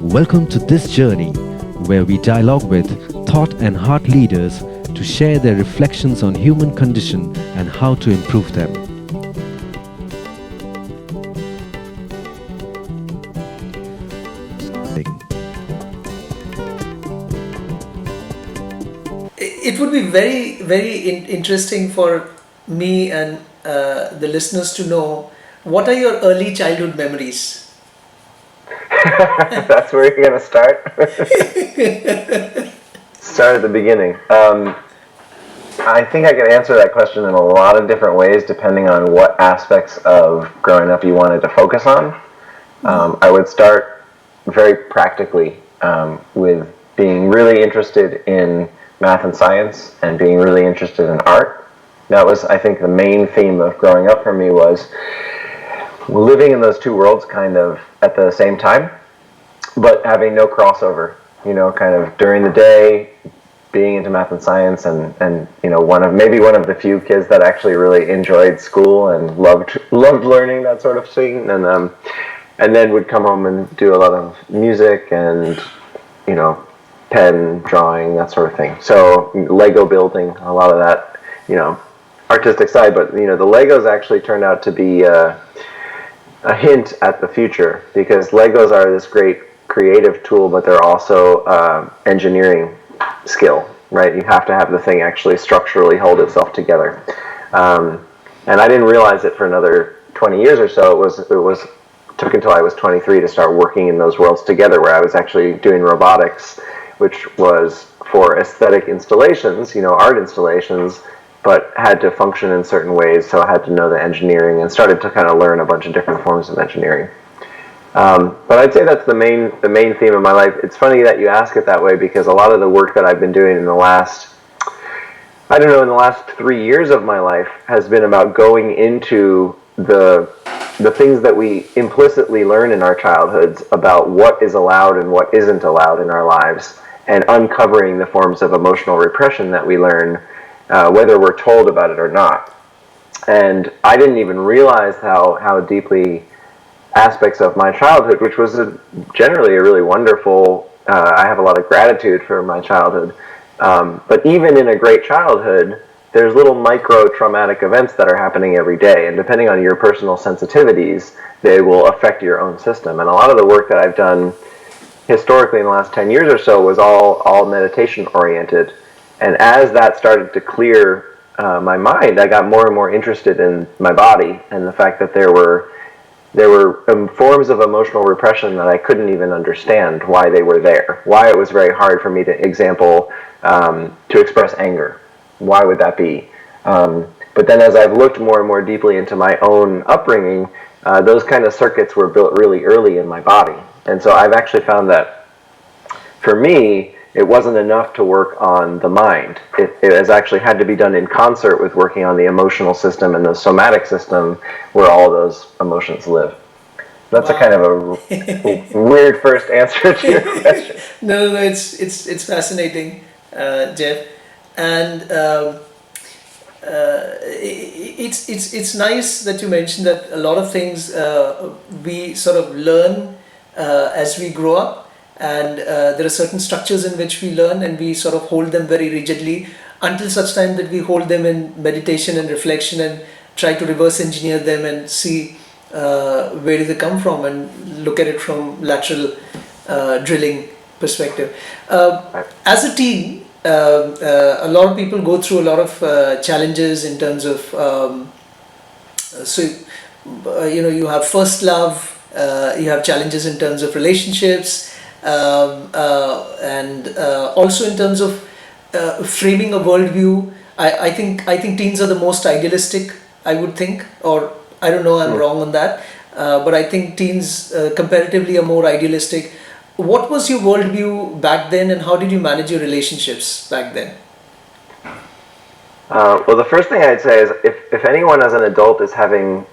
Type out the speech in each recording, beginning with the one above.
Welcome to this journey where we dialogue with thought and heart leaders to share their reflections on human condition and how to improve them. It would be very, very interesting for me and the listeners to know, what are your early childhood memories? That's where you're going to start? Start at the beginning. I think I could answer that question in a lot of different ways depending on what aspects of growing up you wanted to focus on. I would start very practically with being really interested in math and science and being really interested in art. That was, I think, the main theme of growing up for me, was living in those two worlds kind of at the same time, but having no crossover, you know, kind of during the day being into math and science and you know, one of the few kids that actually really enjoyed school and loved learning, that sort of thing, and then would come home and do a lot of music and, you know, pen drawing, that sort of thing. So Lego building, a lot of that, you know, artistic side. But you know, the Legos actually turned out to be a hint at the future, because Legos are this great creative tool, but they're also engineering skill, right? You have to have the thing actually structurally hold itself together. And I didn't realize it for another 20 years or so. It took until I was 23 to start working in those worlds together, where I was actually doing robotics, which was for aesthetic installations, you know, art installations, but had to function in certain ways, so I had to know the engineering and started to kind of learn a bunch of different forms of engineering. But I'd say that's the main theme of my life. It's funny that you ask it that way, because a lot of the work that I've been doing in the last 3 years of my life has been about going into the things that we implicitly learn in our childhoods about what is allowed and what isn't allowed in our lives, and uncovering the forms of emotional repression that we learn, whether we're told about it or not. And I didn't even realize how deeply aspects of my childhood, which was generally a really wonderful, I have a lot of gratitude for my childhood, but even in a great childhood, there's little micro traumatic events that are happening every day, and depending on your personal sensitivities, they will affect your own system. And a lot of the work that I've done historically in the last 10 years or so was all meditation oriented. And as that started to clear my mind, I got more and more interested in my body and the fact that there were forms of emotional repression that I couldn't even understand why they were there. Why it was very hard for me to express anger. Why would that be? But then as I've looked more and more deeply into my own upbringing, those kind of circuits were built really early in my body. And so I've actually found that for me, it wasn't enough to work on the mind. It has actually had to be done in concert with working on the emotional system and the somatic system, where all those emotions live. That's wow. A kind of a weird first answer to your question. No, it's fascinating, Jeff, and it's nice that you mentioned that a lot of things we sort of learn as we grow up. And there are certain structures in which we learn, and we sort of hold them very rigidly until such time that we hold them in meditation and reflection and try to reverse engineer them and see where do they come from, and look at it from lateral drilling perspective. As a teen, a lot of people go through a lot of challenges in terms of you have first love, you have challenges in terms of relationships, and also in terms of framing a worldview. I think teens are the most idealistic, I would think, or I don't know, I'm wrong on that, but I think teens comparatively are more idealistic. What was your worldview back then, and how did you manage your relationships back then? Well, the first thing I'd say is if anyone as an adult is having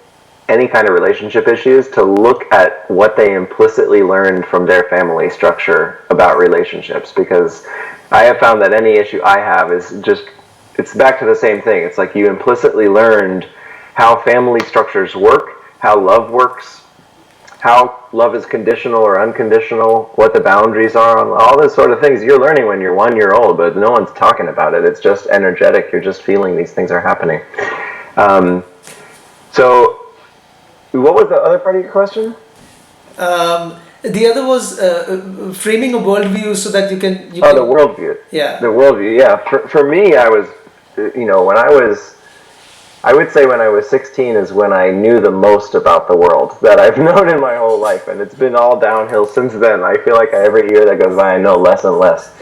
any kind of relationship issues, to look at what they implicitly learned from their family structure about relationships, because I have found that any issue I have is just, it's back to the same thing. It's like you implicitly learned how family structures work, how love works, how love is conditional or unconditional, what the boundaries are, on all those sort of things you're learning when you're 1 year old, but no one's talking about it. It's just energetic. You're just feeling these things are happening. So what was the other part of your question? The other was framing a worldview so that you can. The worldview. Yeah. The worldview. Yeah. For me, I was, when I would say when I was 16 is when I knew the most about the world that I've known in my whole life, and it's been all downhill since then. I feel like every year that goes by, I know less and less.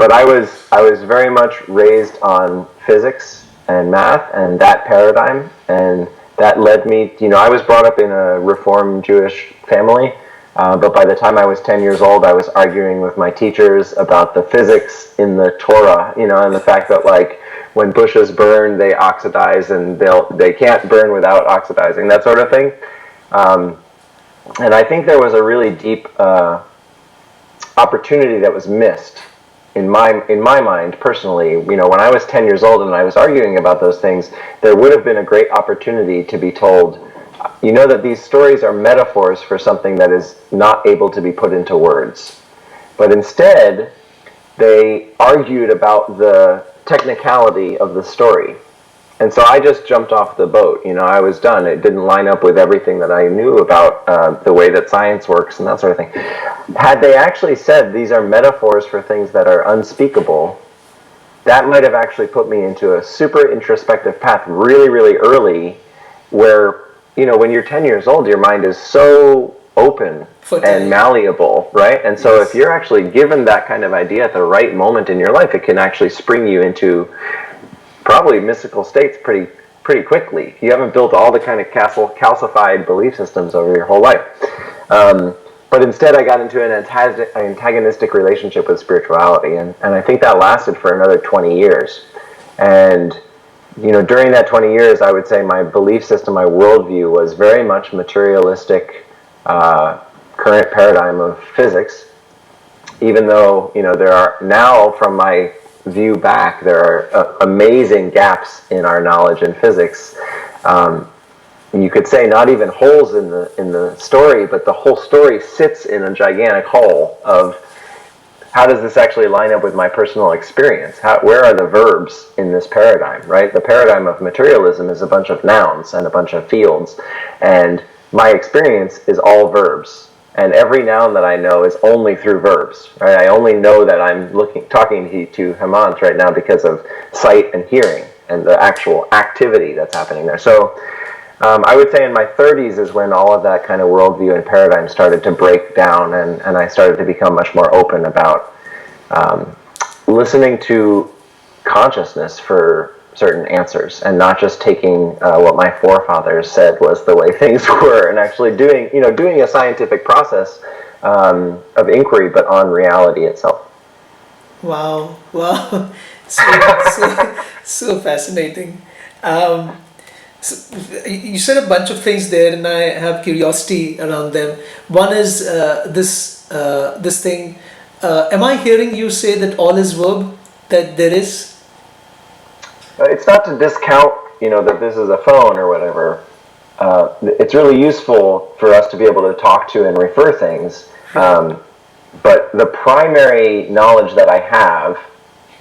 But I was very much raised on physics and math and that paradigm, and that led me. I was brought up in a Reform Jewish family, but by the time I was 10 years old, I was arguing with my teachers about the physics in the Torah, and the fact that when bushes burn, they oxidize, and they can't burn without oxidizing, that sort of thing. And I think there was a really deep opportunity that was missed in my mind personally. When I was 10 years old and I was arguing about those things, there would have been a great opportunity to be told, that these stories are metaphors for something that is not able to be put into words. But instead, they argued about the technicality of the story. And so I just jumped off the boat. I was done. It didn't line up with everything that I knew about the way that science works and that sort of thing. Had they actually said these are metaphors for things that are unspeakable, that might have actually put me into a super introspective path really, really early, where, when you're 10 years old, your mind is so open and malleable, right? And so if you're actually given that kind of idea at the right moment in your life, it can actually spring you into probably mystical states pretty quickly. You haven't built all the kind of calcified belief systems over your whole life. But instead I got into an antagonistic relationship with spirituality, and I think that lasted for another 20 years. And during that 20 years, I would say my belief system, my worldview was very much materialistic, current paradigm of physics, even though, there are now, from my view back, there are amazing gaps in our knowledge in physics. You could say not even holes in the story, but the whole story sits in a gigantic hole of how does this actually line up with my personal experience? Where are the verbs in this paradigm, right? The paradigm of materialism is a bunch of nouns and a bunch of fields, and my experience is all verbs. And every noun that I know is only through verbs, right? I only know that I'm talking to Hemant right now because of sight and hearing and the actual activity that's happening there. So I would say in my 30s is when all of that kind of worldview and paradigm started to break down, and I started to become much more open about listening to consciousness for certain answers, and not just taking what my forefathers said was the way things were, and actually doing a scientific process of inquiry, but on reality itself. Wow, so fascinating. So you said a bunch of things there, and I have curiosity around them. One is this thing. Am I hearing you say that all is verb? That there is? It's not to discount, that this is a phone or whatever. It's really useful for us to be able to talk to and refer things. But the primary knowledge that I have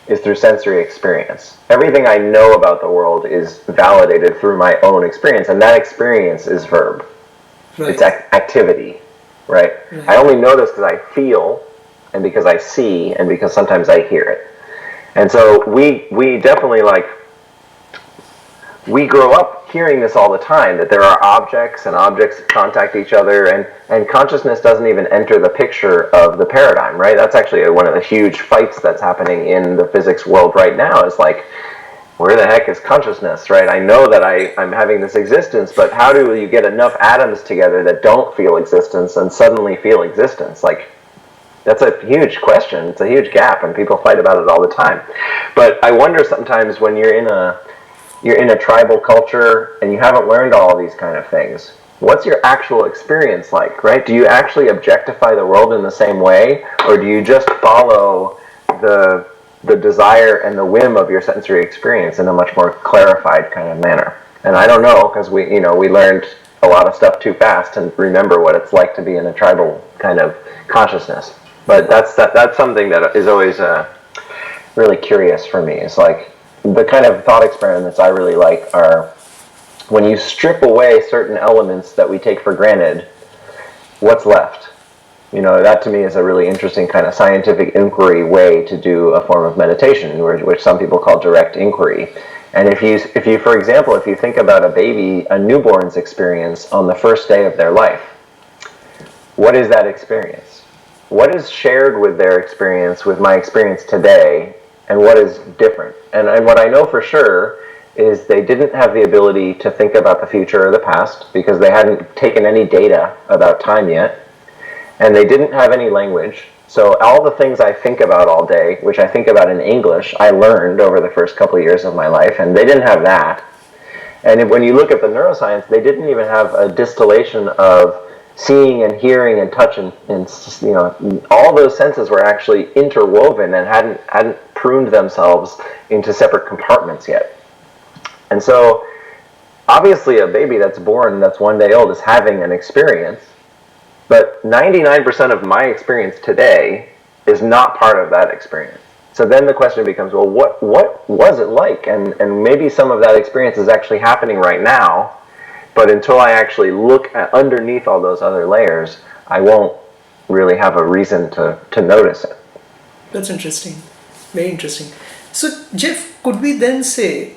is through sensory experience. Everything I know about the world is validated through my own experience, and that experience is verb. Right. It's activity, right? I only know this because I feel, and because I see, and because sometimes I hear it. And so we definitely we grow up hearing this all the time, that there are objects and objects that contact each other, and consciousness doesn't even enter the picture of the paradigm, right? That's actually one of the huge fights that's happening in the physics world right now, is where the heck is consciousness, right? I know that I'm having this existence, but how do you get enough atoms together that don't feel existence and suddenly feel existence? That's a huge question. It's a huge gap, and people fight about it all the time. But I wonder sometimes when you're in a tribal culture and you haven't learned all of these kind of things, what's your actual experience like, right? Do you actually objectify the world in the same way, or do you just follow the desire and the whim of your sensory experience in a much more clarified kind of manner? And I don't know, because we learned a lot of stuff too fast and remember what it's like to be in a tribal kind of consciousness. But that's something that is always really curious for me. It's like the kind of thought experiments I really like are when you strip away certain elements that we take for granted, what's left? You know, that to me is a really interesting kind of scientific inquiry way to do a form of meditation, which some people call direct inquiry. And if you, for example, if you think about a baby, a newborn's experience on the first day of their life, what is that experience? What is shared with their experience, with my experience today, and what is different? And what I know for sure is they didn't have the ability to think about the future or the past because they hadn't taken any data about time yet. And they didn't have any language. So all the things I think about all day, which I think about in English, I learned over the first couple of years of my life, and they didn't have that. And when you look at the neuroscience, they didn't even have a distillation of seeing and hearing and touch and you know, all those senses were actually interwoven and hadn't pruned themselves into separate compartments yet. And so obviously a baby that's born, that's 1 day old, is having an experience. But 99% of my experience today is not part of that experience. So then the question becomes, well, what was it like? And maybe some of that experience is actually happening right now, but until I actually look at underneath all those other layers, I won't really have a reason to notice it. That's interesting. Very interesting. So, Jeff, could we then say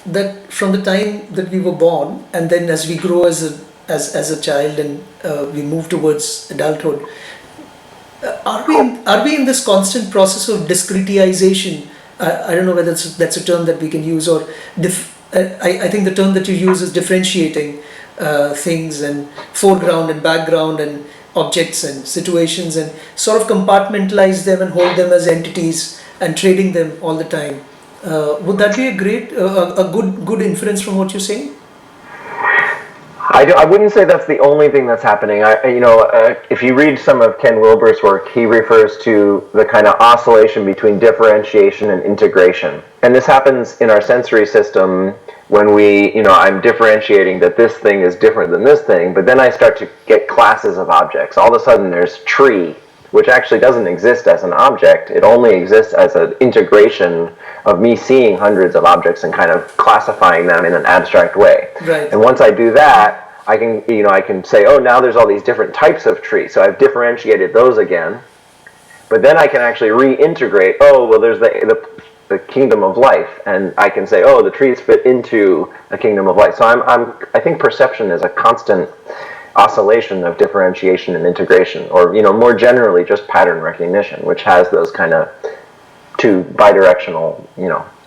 that from the time that we were born, and then as we grow as a child and we move towards adulthood, are we in this constant process of discretization? I don't know whether that's a term that we can use, or I think the term that you use is differentiating things and foreground and background and objects and situations, and sort of compartmentalize them and hold them as entities and trading them all the time. Would that be a good inference from what you're saying? I wouldn't say that's the only thing that's happening. If you read some of Ken Wilber's work, he refers to the kind of oscillation between differentiation and integration. And this happens in our sensory system when I'm differentiating that this thing is different than this thing, but then I start to get classes of objects. All of a sudden there's tree, which actually doesn't exist as an object. It only exists as an integration of me seeing hundreds of objects and kind of classifying them in an abstract way. Right. And once I do that, I can say, oh, now there's all these different types of trees. So I've differentiated those again. But then I can actually reintegrate, oh, well, there's the kingdom of life. And I can say, oh, the trees fit into a kingdom of life. So I think perception is a constant oscillation of differentiation and integration, or more generally just pattern recognition, which has those kind of two bidirectional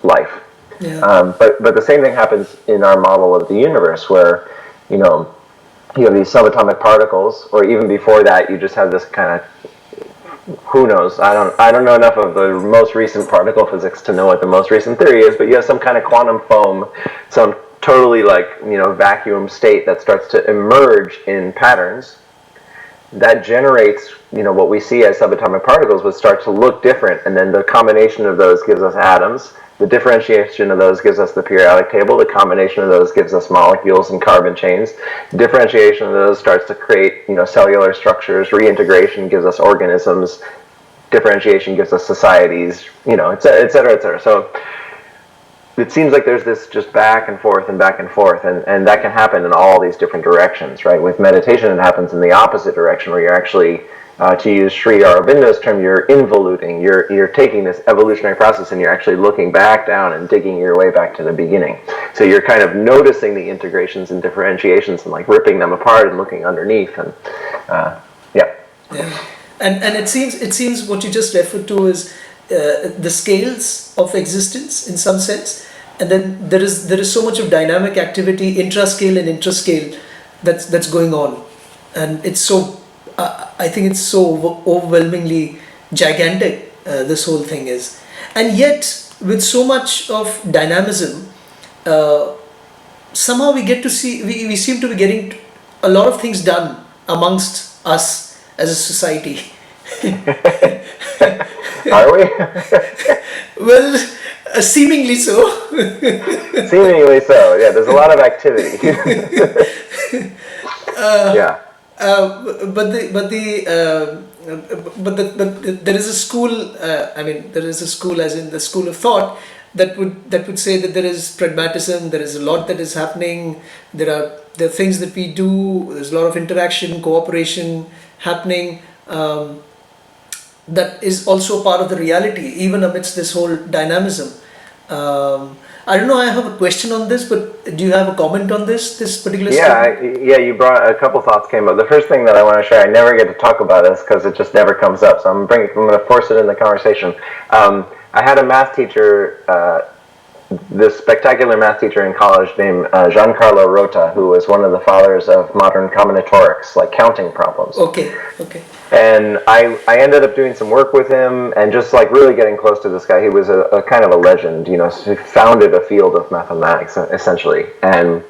life. Yeah. But the same thing happens in our model of the universe, where you have these subatomic particles, or even before that you just have this kind of, who knows, I don't know enough of the most recent particle physics to know what the most recent theory is, but you have some kind of quantum foam, some totally vacuum state that starts to emerge in patterns that generates what we see as subatomic particles, would start to look different, and then the combination of those gives us atoms, the differentiation of those gives us the periodic table, the combination of those gives us molecules and carbon chains, differentiation of those starts to create cellular structures, reintegration gives us organisms, differentiation gives us societies, et cetera, et cetera. So it seems like there's this just back and forth, and that can happen in all these different directions, right? With meditation, it happens in the opposite direction, where you're actually, to use Sri Aurobindo's term, you're involuting. You're taking this evolutionary process and you're actually looking back down and digging your way back to the beginning. So you're kind of noticing the integrations and differentiations and ripping them apart and looking underneath, and yeah. And it seems what you just referred to is the scales of existence in some sense, and then there is so much of dynamic activity, intrascale and intrascale, that's going on, and it's so I think it's so overwhelmingly gigantic, this whole thing is, and yet with so much of dynamism, somehow we get to see, we seem to be getting a lot of things done amongst us as a society. Are we? Well, Seemingly so. Seemingly so. Yeah, there's a lot of activity. Yeah. But there is a school. I mean, there is a school, as in the school of thought, that would say that there is pragmatism. There is a lot that is happening. There are things that we do. There's a lot of interaction, cooperation happening. That is also part of the reality, even amidst this whole dynamism. I don't know. I have a question on this, but do you have a comment on this particular statement? Yeah, you brought a couple thoughts came up. The first thing that I want to share, I never get to talk about this because it just never comes up. So I'm going to force it in the conversation. I had a math teacher, this spectacular math teacher in college named Giancarlo Rota, who was one of the fathers of modern combinatorics, like counting problems. Okay. And I ended up doing some work with him and just like really getting close to this guy. He was a kind of a legend, you know, he founded a field of mathematics essentially. And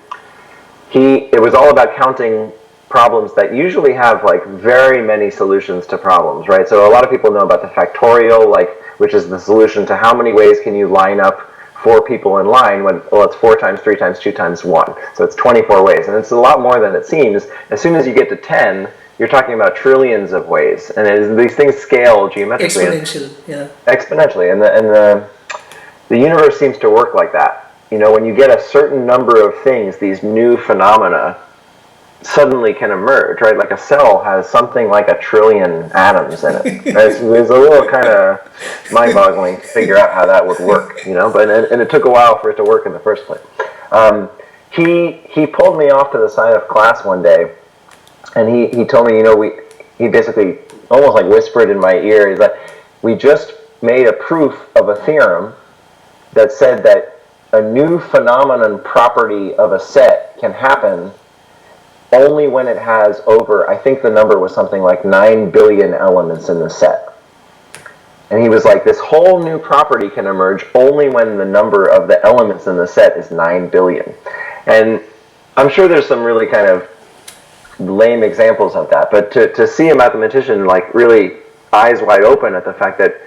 it was all about counting problems that usually have like very many solutions to problems, right? So a lot of people know about the factorial, which is the solution to how many ways can you line up 4 people in line when, well, it's 4 times 3 times 2 times 1. So it's 24 ways. And it's a lot more than it seems. As soon as you get to 10, you're talking about trillions of ways, and these things scale geometrically. Exponentially, and the universe seems to work like that. You know, when you get a certain number of things, these new phenomena suddenly can emerge, right? Like a cell has something like 1 trillion atoms in it. It's a little kind of mind-boggling to figure out how that would work, you know. But and it took a while for it to work in the first place. He pulled me off to the side of class one day. And he told me, you know, he basically almost like whispered in my ear, he's like, we just made a proof of a theorem that said that a new phenomenon property of a set can happen only when it has over, I think the number was something like 9 billion elements in the set. And he was like, this whole new property can emerge only when the number of the elements in the set is 9 billion. And I'm sure there's some really kind of lame examples of that, but to see a mathematician like really eyes wide open at the fact that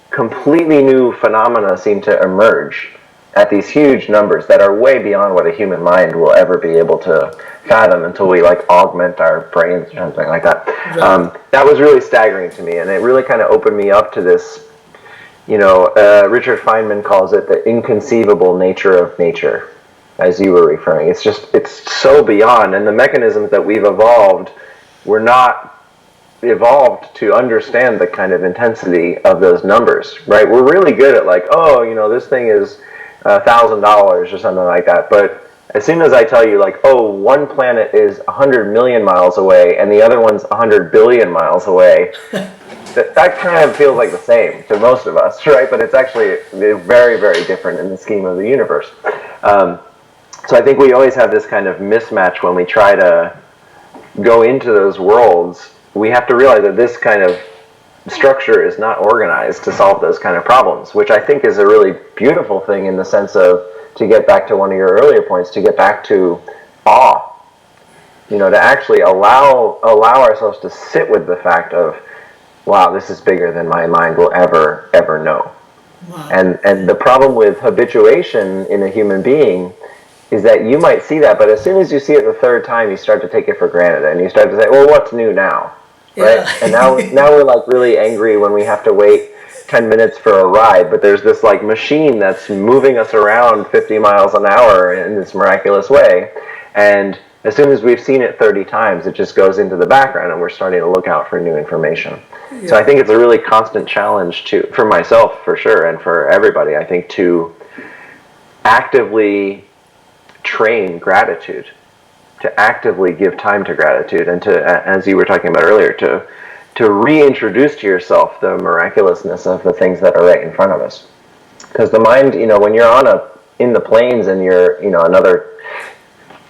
completely new phenomena seem to emerge at these huge numbers that are way beyond what a human mind will ever be able to fathom until we like augment our brains or something like that. Right. That was really staggering to me, and it really kind of opened me up to this, you know, Richard Feynman calls it the inconceivable nature of nature, as you were referring. It's so beyond, and the mechanisms that we've evolved were not evolved to understand the kind of intensity of those numbers, right? We're really good at like, oh, you know, this thing is $1,000 or something like that, but as soon as I tell you like, oh, one planet is 100 million miles away and the other one's 100 billion miles away, that kind of feels like the same to most of us, right? But it's actually very, very different in the scheme of the universe. So I think we always have this kind of mismatch when we try to go into those worlds. We have to realize that this kind of structure is not organized to solve those kind of problems, which I think is a really beautiful thing in the sense of, to get back to one of your earlier points, to get back to awe. You know, to actually allow ourselves to sit with the fact of, wow, this is bigger than my mind will ever know. Wow. And the problem with habituation in a human being is that you might see that, but as soon as you see it the third time, you start to take it for granted, and you start to say, well, what's new now? Right? Yeah. And now we're like really angry when we have to wait 10 minutes for a ride, but there's this like machine that's moving us around 50 miles an hour in this miraculous way, and as soon as we've seen it 30 times, it just goes into the background and we're starting to look out for new information. Yeah. So I think it's a really constant challenge for myself, for sure, and for everybody, I think, to actively train gratitude, to actively give time to gratitude, and to, as you were talking about earlier, to reintroduce to yourself the miraculousness of the things that are right in front of us. Because the mind, you know, when you're in the plains and you're, you know, another,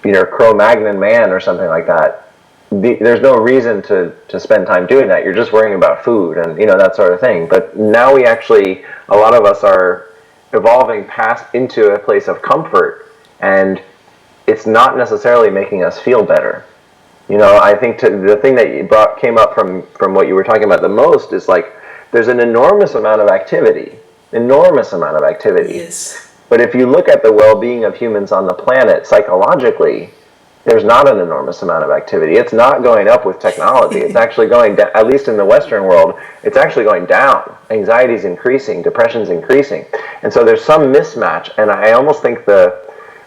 you know, Cro-Magnon man or something like that, there's no reason to spend time doing that. You're just worrying about food and, you know, that sort of thing. But now we actually, a lot of us are evolving past into a place of comfort, and it's not necessarily making us feel better. You know, I think the thing that you came up from what you were talking about the most is like, there's an enormous amount of activity, enormous amount of activity. Yes. But if you look at the well-being of humans on the planet psychologically, there's not an enormous amount of activity. It's not going up with technology. It's actually going down, at least in the Western world, it's actually going down. Anxiety is increasing, depression's increasing. And so there's some mismatch, and I almost think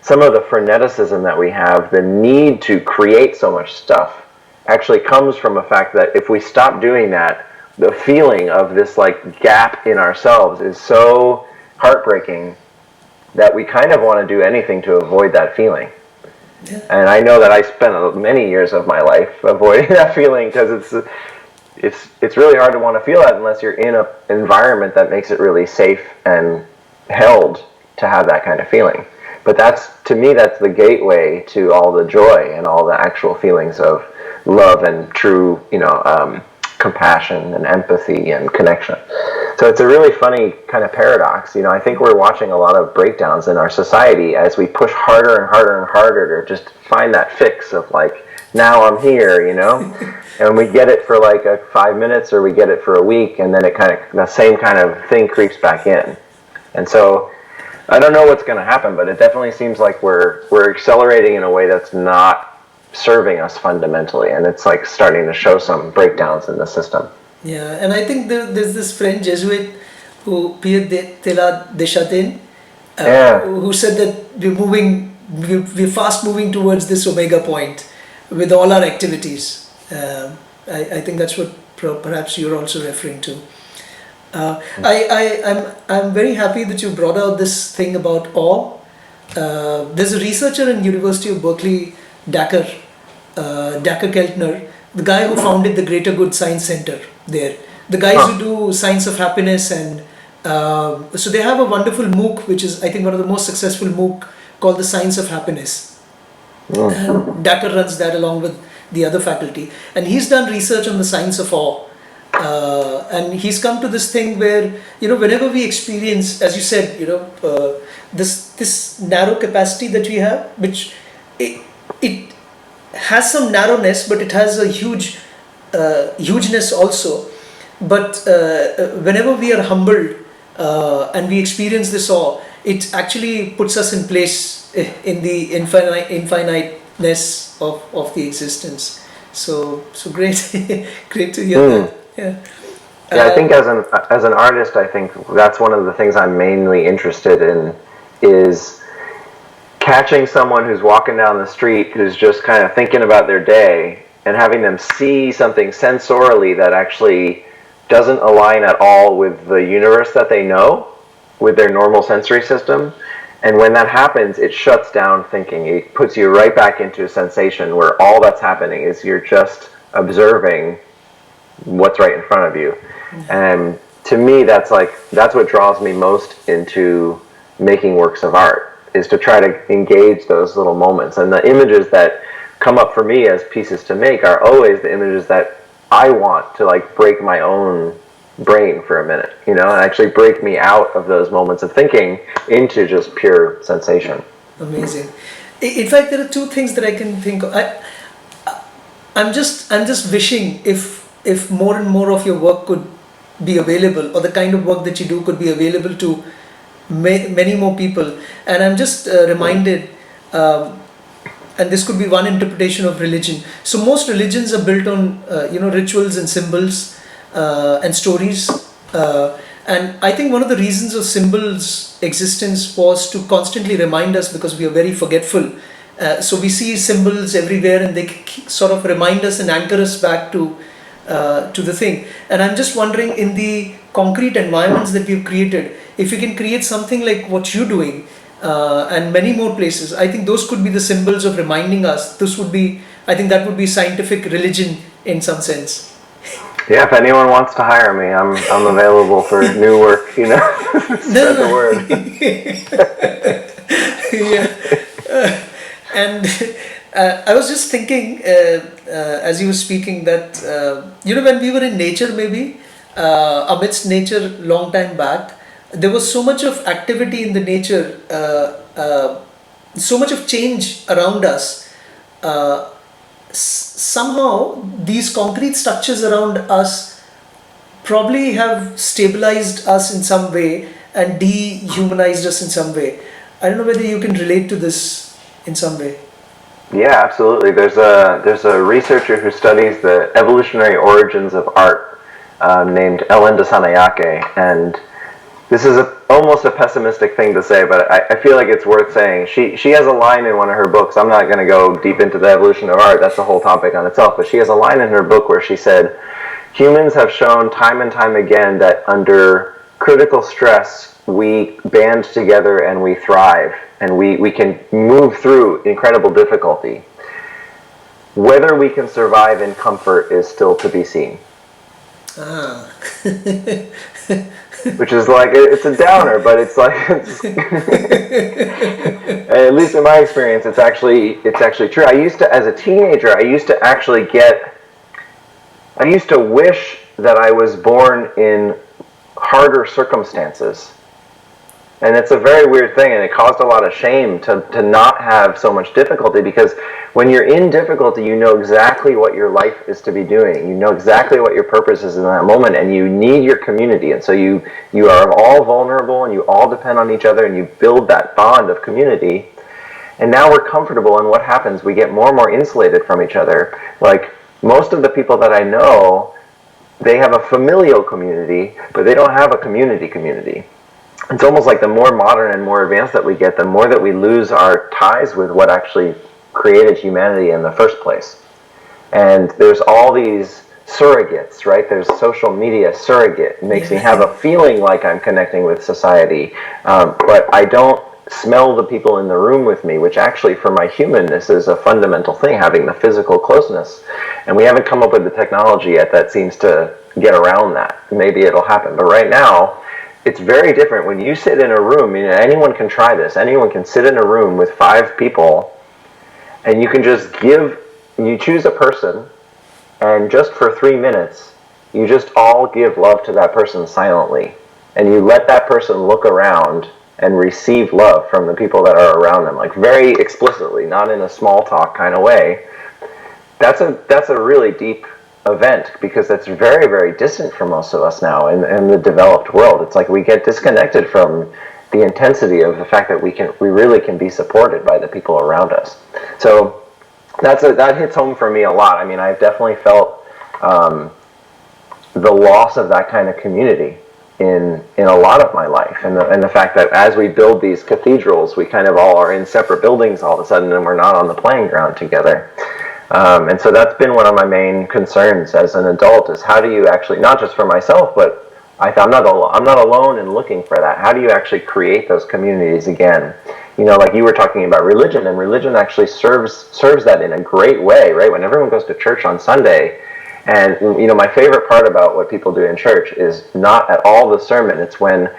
some of the freneticism that we have, the need to create so much stuff, actually comes from a fact that if we stop doing that, the feeling of this like gap in ourselves is so heartbreaking that we kind of want to do anything to avoid that feeling. Yeah. And I know that I spent many years of my life avoiding that feeling because it's really hard to want to feel that unless you're in an environment that makes it really safe and held to have that kind of feeling. But to me, that's the gateway to all the joy and all the actual feelings of love and true, compassion and empathy and connection. So it's a really funny kind of paradox. I think we're watching a lot of breakdowns in our society as we push harder and harder and harder to just find that fix of like, now I'm here, and we get it for like 5 minutes or we get it for a week, and then the same kind of thing creeps back in. And so I don't know what's going to happen, but it definitely seems like we're accelerating in a way that's not serving us fundamentally, and it's like starting to show some breakdowns in the system. Yeah, and I think there's this French Jesuit Pierre de la Deschâtaine, who said that we're fast moving towards this omega point with all our activities. I think that's what perhaps you're also referring to. I'm very happy that you brought out this thing about awe. There's a researcher in University of Berkeley, Dacker Keltner, the guy who founded the Greater Good Science Center there. The guys who do science of happiness, and so they have a wonderful MOOC, which is I think one of the most successful MOOC, called the Science of Happiness. And Dacker runs that along with the other faculty, and he's done research on the science of awe. And he's come to this thing where, whenever we experience, as you said, this narrow capacity that we have, which it has some narrowness, but it has a hugeness also. But whenever we are humbled and we experience this awe, it actually puts us in place in the infiniteness of the existence. So great, great to hear that. Yeah. I think as an artist, I think that's one of the things I'm mainly interested in is catching someone who's walking down the street who's just kind of thinking about their day and having them see something sensorially that actually doesn't align at all with the universe that they know, with their normal sensory system. And when that happens, it shuts down thinking. It puts you right back into a sensation where all that's happening is you're just observing what's right in front of you. And to me, that's what draws me most into making works of art, is to try to engage those little moments. And the images that come up for me as pieces to make are always the images that I want to break my own brain for a minute, and actually break me out of those moments of thinking into just pure sensation. Amazing. In fact, there are two things that I can think of. I'm just wishing if more and more of your work could be available, or the kind of work that you do could be available to many more people. And I'm just reminded, and this could be one interpretation of religion. So most religions are built on rituals and symbols and stories, and I think one of the reasons of symbols' existence was to constantly remind us, because we are very forgetful. So we see symbols everywhere, and they sort of remind us and anchor us back to the thing. And I'm just wondering, in the concrete environments that we've created, if we can create something like what you're doing, and many more places, I think those could be the symbols of reminding us. I think that would be scientific religion in some sense. Yeah, if anyone wants to hire me, I'm available for new work, spread the word. Yeah. And I was just thinking, as you were speaking, that when we were in nature, maybe amidst nature long time back, there was so much of activity in the nature, so much of change around us. Somehow these concrete structures around us probably have stabilized us in some way, and dehumanized us in some way. I don't know whether you can relate to this in some way. Yeah, absolutely. There's a researcher who studies the evolutionary origins of art named Ellen Sanayake, and this is almost a pessimistic thing to say, but I feel like it's worth saying. She has a line in one of her books. I'm not going to go deep into the evolution of art. That's a whole topic on itself. But she has a line in her book where she said, humans have shown time and time again that under critical stress, we band together and we thrive. And we can move through incredible difficulty. Whether we can survive in comfort is still to be seen. Ah. Which is like, it's a downer, but it's like, at least in my experience, it's actually true. As a teenager, I used to wish that I was born in harder circumstances. And it's a very weird thing, and it caused a lot of shame to not have so much difficulty, because when you're in difficulty, you know exactly what your life is to be doing. You know exactly what your purpose is in that moment, and you need your community. And so you are all vulnerable, and you all depend on each other, and you build that bond of community. And now we're comfortable, and what happens? We get more and more insulated from each other. Like, most of the people that I know, they have a familial community, but they don't have a community. It's almost like the more modern and more advanced that we get, the more that we lose our ties with what actually created humanity in the first place. And there's all these surrogates, right? There's social media surrogate. It makes me have a feeling like I'm connecting with society, but I don't smell the people in the room with me, which actually for my humanness is a fundamental thing, having the physical closeness. And we haven't come up with the technology yet that seems to get around that. Maybe it'll happen. But right now, it's very different when you sit in a room. You know, anyone can try this. Anyone can sit in a room with 5 people, and you can just you choose a person, and just for 3 minutes, you just all give love to that person silently. And you let that person look around and receive love from the people that are around them, like very explicitly, not in a small talk kind of way. That's a really deep event, because that's very, very distant from most of us now in the developed world. It's like we get disconnected from the intensity of the fact that we really can be supported by the people around us. So that hits home for me a lot. I mean, I've definitely felt the loss of that kind of community in a lot of my life, and the fact that as we build these cathedrals, we kind of all are in separate buildings all of a sudden, and we're not on the playing ground together. And so that's been one of my main concerns as an adult, is how do you actually, not just for myself, but I'm not alone in looking for that. How do you actually create those communities again? You know, like you were talking about religion, and religion actually serves that in a great way, right? When everyone goes to church on Sunday, and you know, my favorite part about what people do in church is not at all the sermon. It's when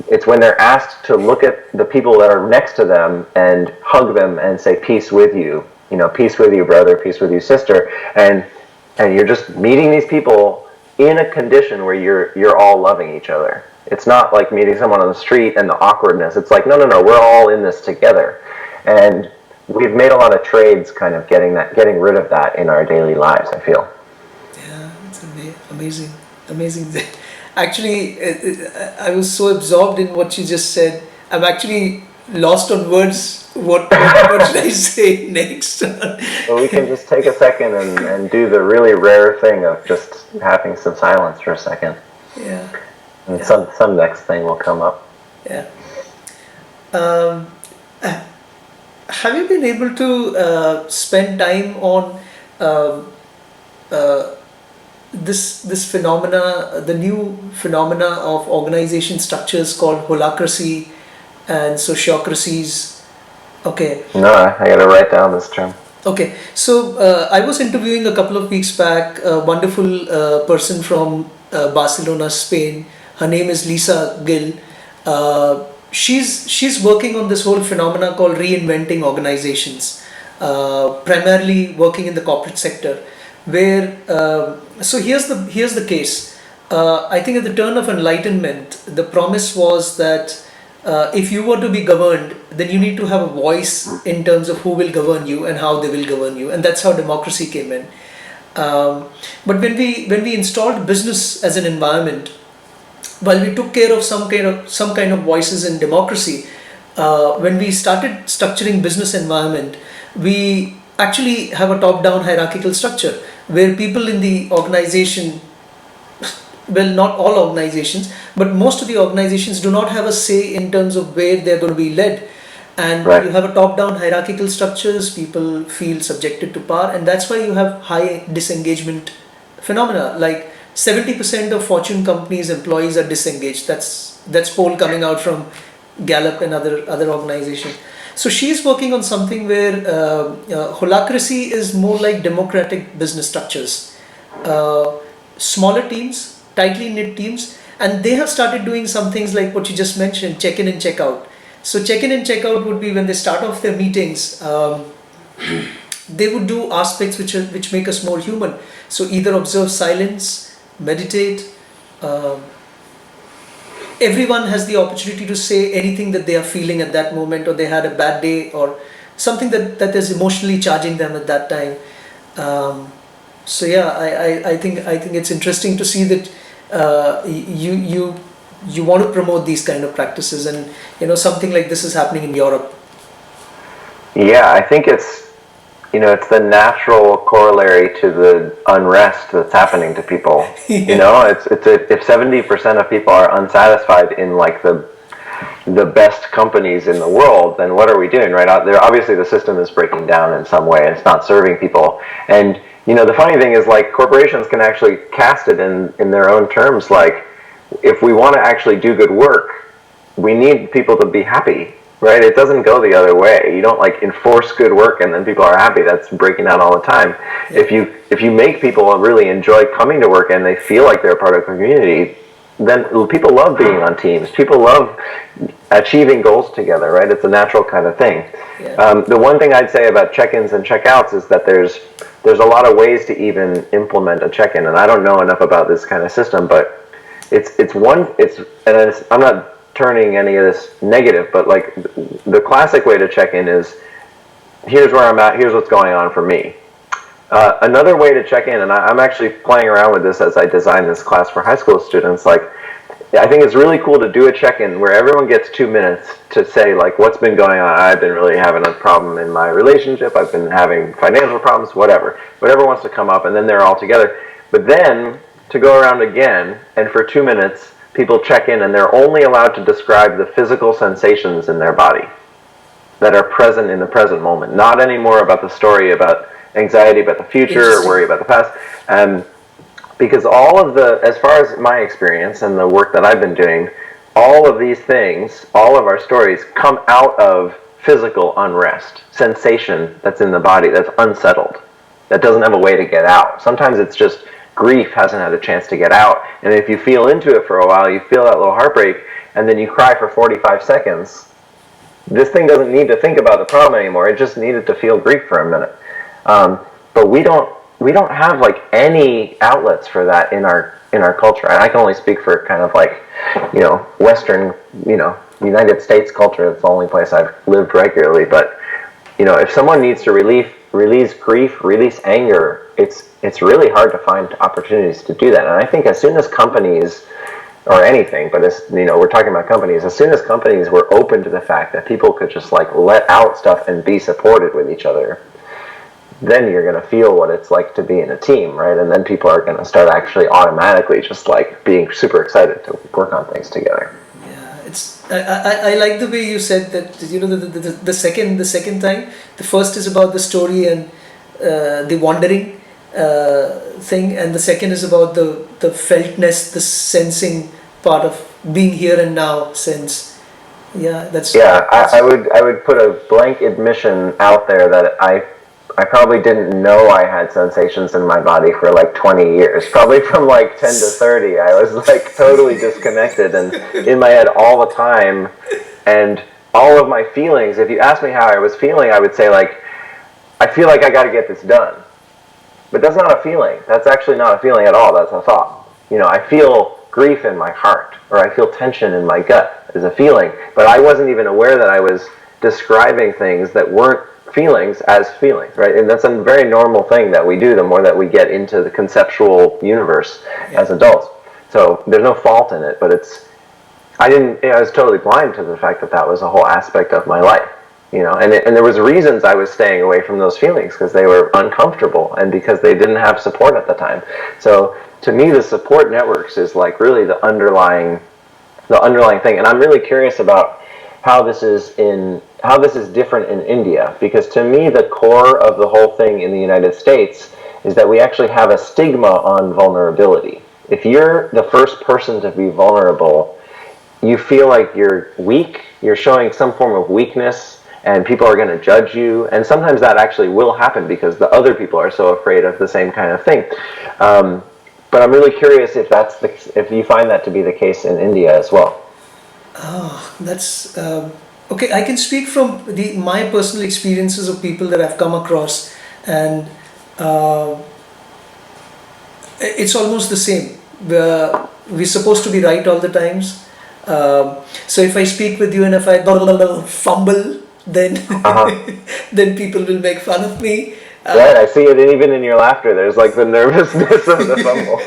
they're asked to look at the people that are next to them and hug them and say, "Peace with you." You know, peace with you, brother, peace with you, sister. And you're just meeting these people in a condition where you're all loving each other. It's not like meeting someone on the street and the awkwardness. It's like, no, we're all in this together. And we've made a lot of trades kind of getting rid of that in our daily lives, I feel. Yeah, it's amazing. Actually, I was so absorbed in what you just said. I'm actually lost on words. What should I say next? Well, we can just take a second and do the really rare thing of just having some silence for a second. Yeah. And some next thing will come up. Yeah. Have you been able to spend time on this phenomena, the new phenomena of organization structures called holacracy and sociocracies? Okay. No, I gotta write down this term. Okay, so I was interviewing a couple of weeks back a wonderful person from Barcelona, Spain. Her name is Lisa Gill. She's working on this whole phenomena called reinventing organizations, primarily working in the corporate sector. Where so here's the case. I think at the turn of enlightenment, the promise was that if you were to be governed, then you need to have a voice in terms of who will govern you and how they will govern you, and that's how democracy came in. But when we installed business as an environment, while we took care of some kind of voices in democracy, when we started structuring business environment, we actually have a top-down hierarchical structure where people in the organization, well, not all organizations, but most of the organizations do not have a say in terms of where they're going to be led. And Right. you have a top-down hierarchical structures, people feel subjected to power, and that's why you have high disengagement phenomena. Like 70% of Fortune companies' employees are disengaged. That's poll coming out from Gallup and other organizations. So she's working on something where holacracy is more like democratic business structures, smaller teams, tightly knit teams, and they have started doing some things like what you just mentioned, check-in and check-out. So check-in and check-out would be when they start off their meetings. They would do aspects which make us more human. So either observe silence, meditate. Everyone has the opportunity to say anything that they are feeling at that moment, or they had a bad day, or something that is emotionally charging them at that time. So yeah, I think it's interesting to see that you want to promote these kind of practices, and something like this is happening in Europe. Yeah, I think it's the natural corollary to the unrest that's happening to people. Yeah. If 70% of people are unsatisfied in like the best companies in the world, then what are we doing, right? There, obviously the system is breaking down in some way. It's not serving people. And the funny thing is, like, corporations can actually cast it in their own terms. Like, if we want to actually do good work, we need people to be happy. Right? It doesn't go the other way. You don't like enforce good work and then people are happy. That's breaking down all the time. Yeah. If you make people really enjoy coming to work and they feel like they're a part of the community, then people love being on teams. People love achieving goals together, right? It's a natural kind of thing. Yeah. The one thing I'd say about check-ins and check-outs is that there's a lot of ways to even implement a check-in, and I don't know enough about this kind of system, but I'm not turning any of this negative, but like the classic way to check in is, here's where I'm at, here's what's going on for me. Another way to check in, and I'm actually playing around with this as I design this class for high school students, like, I think it's really cool to do a check-in where everyone gets 2 minutes to say, like, what's been going on. I've been really having a problem in my relationship, I've been having financial problems, whatever wants to come up, and then they're all together. But then to go around again, and for 2 minutes people check in, and they're only allowed to describe the physical sensations in their body that are present in the present moment. Not anymore about the story, about anxiety about the future, or worry about the past. Because as far as my experience and the work that I've been doing, all of these things, all of our stories come out of physical unrest, sensation that's in the body, that's unsettled, that doesn't have a way to get out. Sometimes it's just grief hasn't had a chance to get out, and if you feel into it for a while, you feel that little heartbreak, and then you cry for 45 seconds. This thing doesn't need to think about the problem anymore. It just needed to feel grief for a minute. But we don't have like any outlets for that in our culture. And I can only speak for kind of like Western United States culture. It's the only place I've lived regularly. But if someone needs to release grief, release anger, it's really hard to find opportunities to do that. And I think as soon as companies, or anything, but we're talking about companies, as soon as companies were open to the fact that people could just like let out stuff and be supported with each other, then you're going to feel what it's like to be in a team, right? And then people are going to start actually automatically just like being super excited to work on things together. Yeah, I like the way you said that. The second time, the first is about the story and the wandering thing, and the second is about the feltness, the sensing part of being here and now sense. Yeah, that's. Yeah, I would put a blank admission out there that I probably didn't know I had sensations in my body for like 20 years. Probably from like 10 to 30, I was like totally disconnected and in my head all the time. And all of my feelings, if you asked me how I was feeling, I would say like, I feel like I got to get this done. But that's not a feeling. That's actually not a feeling at all. That's a thought. I feel grief in my heart, or I feel tension in my gut as a feeling. But I wasn't even aware that I was describing things that weren't feelings as feelings, right? And that's a very normal thing that we do the more that we get into the conceptual universe as adults. So there's no fault in it, but I was totally blind to the fact that that was a whole aspect of my life, and there was reasons I was staying away from those feelings, because they were uncomfortable and because they didn't have support at the time. So to me, the support networks is like really the underlying thing. And I'm really curious about how this is different in India, because to me, the core of the whole thing in the United States is that we actually have a stigma on vulnerability. If you're the first person to be vulnerable, you feel like you're weak, you're showing some form of weakness, and people are going to judge you. And sometimes that actually will happen because the other people are so afraid of the same kind of thing. But I'm really curious if you find that to be the case in India as well. Oh, that's okay. I can speak from my personal experiences of people that I've come across, and it's almost the same. We're supposed to be right all the times. So if I speak with you and if I fumble, then then people will make fun of me. Right, I see it even in your laughter. There's like the nervousness of the fumble.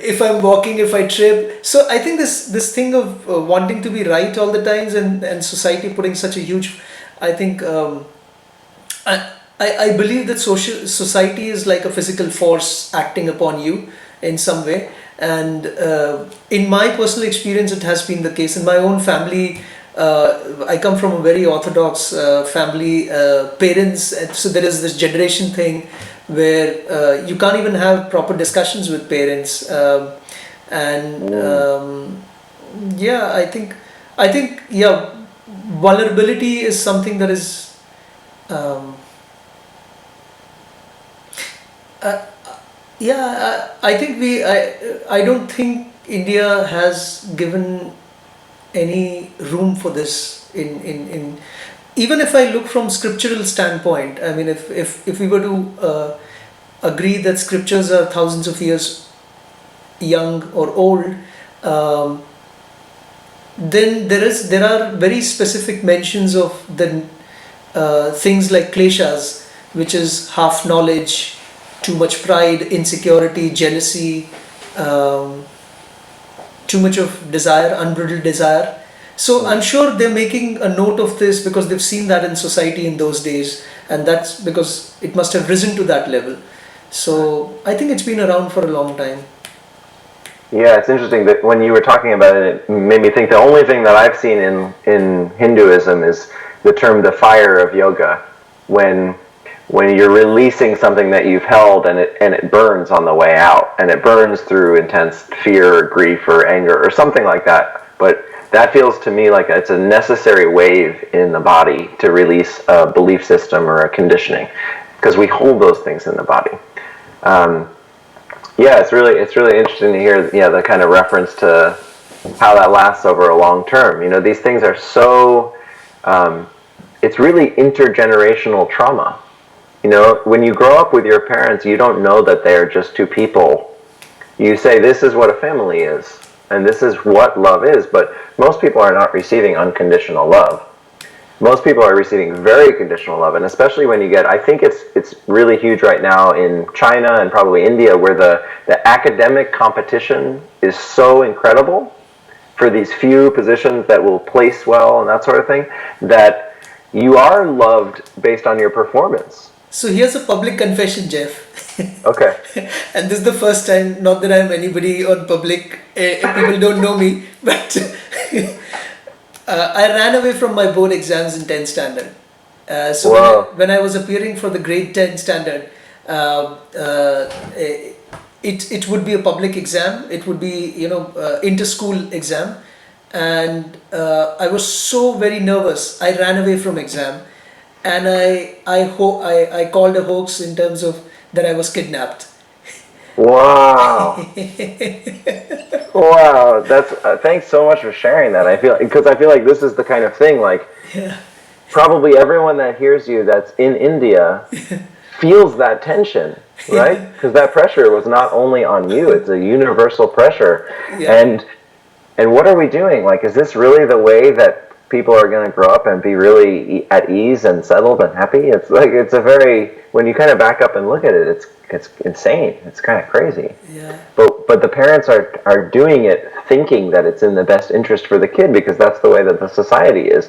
If I'm walking, if I trip. So I think this thing of wanting to be right all the times, and society putting such a huge, I think, I believe that society is like a physical force acting upon you in some way. And in my personal experience, it has been the case. In my own family, I come from a very orthodox family, parents, so there is this generation thing where you can't even have proper discussions with parents, yeah, I think yeah, vulnerability is something that is I think I don't think India has given any room for this in even if I look from scriptural standpoint. I mean, if we were to agree that scriptures are thousands of years young or old, then there are very specific mentions of the things like kleshas, which is half knowledge, too much pride, insecurity, jealousy, too much of desire, unbridled desire. So I'm sure they're making a note of this because they've seen that in society in those days, and that's because it must have risen to that level. So I think it's been around for a long time. Yeah, it's interesting that when you were talking about it, it made me think the only thing that I've seen in Hinduism is the term the fire of yoga, when you're releasing something that you've held and it burns on the way out, and it burns through intense fear or grief or anger or something like that. But that feels to me like it's a necessary wave in the body to release a belief system or a conditioning, because we hold those things in the body. Yeah, it's really interesting to hear the kind of reference to how that lasts over a long term. These things are so it's really intergenerational trauma. When you grow up with your parents, you don't know that they're just two people. You say, this is what a family is, and this is what love is, but most people are not receiving unconditional love. Most people are receiving very conditional love, and especially when you get, I think it's really huge right now in China and probably India, where the academic competition is so incredible for these few positions that will place well and that sort of thing, that you are loved based on your performance. So here's a public confession, Jeff. Okay. And this is the first time, not that I'm anybody on public, people don't know me, but I ran away from my board exams in 10th standard. So when I was appearing for the grade 10 standard, it would be a public exam. It would be, inter-school exam. And I was so very nervous. I ran away from exam. And I called a hoax in terms of that I was kidnapped. Wow. Wow, that's thanks so much for sharing that. I feel like this is the kind of thing, like, probably everyone that hears you that's in India feels that tension, right? Because that pressure was not only on you, it's a universal pressure. And what are we doing? Like, is this really the way that people are going to grow up and be really at ease and settled and happy. It's like, it's a very, when you kind of back up and look at it, it's insane. It's kind of crazy. Yeah. But the parents are doing it thinking that it's in the best interest for the kid, because that's the way that the society is.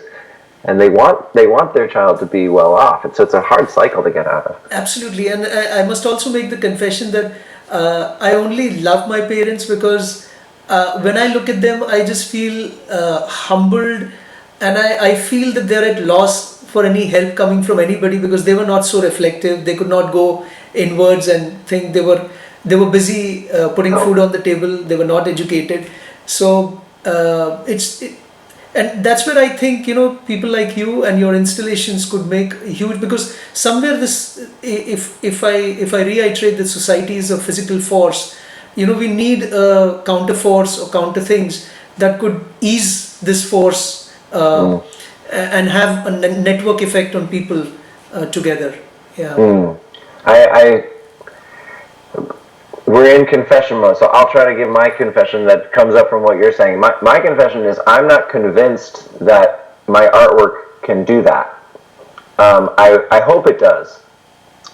And they want their child to be well off. And so it's a hard cycle to get out of. Absolutely. And I must also make the confession that I only love my parents because when I look at them, I just feel humbled, and I feel that they're at loss for any help coming from anybody, because they were not so reflective. They could not go inwards and think. They were busy putting food on the table. They were not educated. So and that's where I think, people like you and your installations could make huge, because somewhere this, if I reiterate that society is a physical force, we need a counter force or counter things that could ease this force and have a network effect on people together. Yeah. We're in confession mode, so I'll try to give my confession that comes up from what you're saying. My confession is, I'm not convinced that my artwork can do that. I hope it does.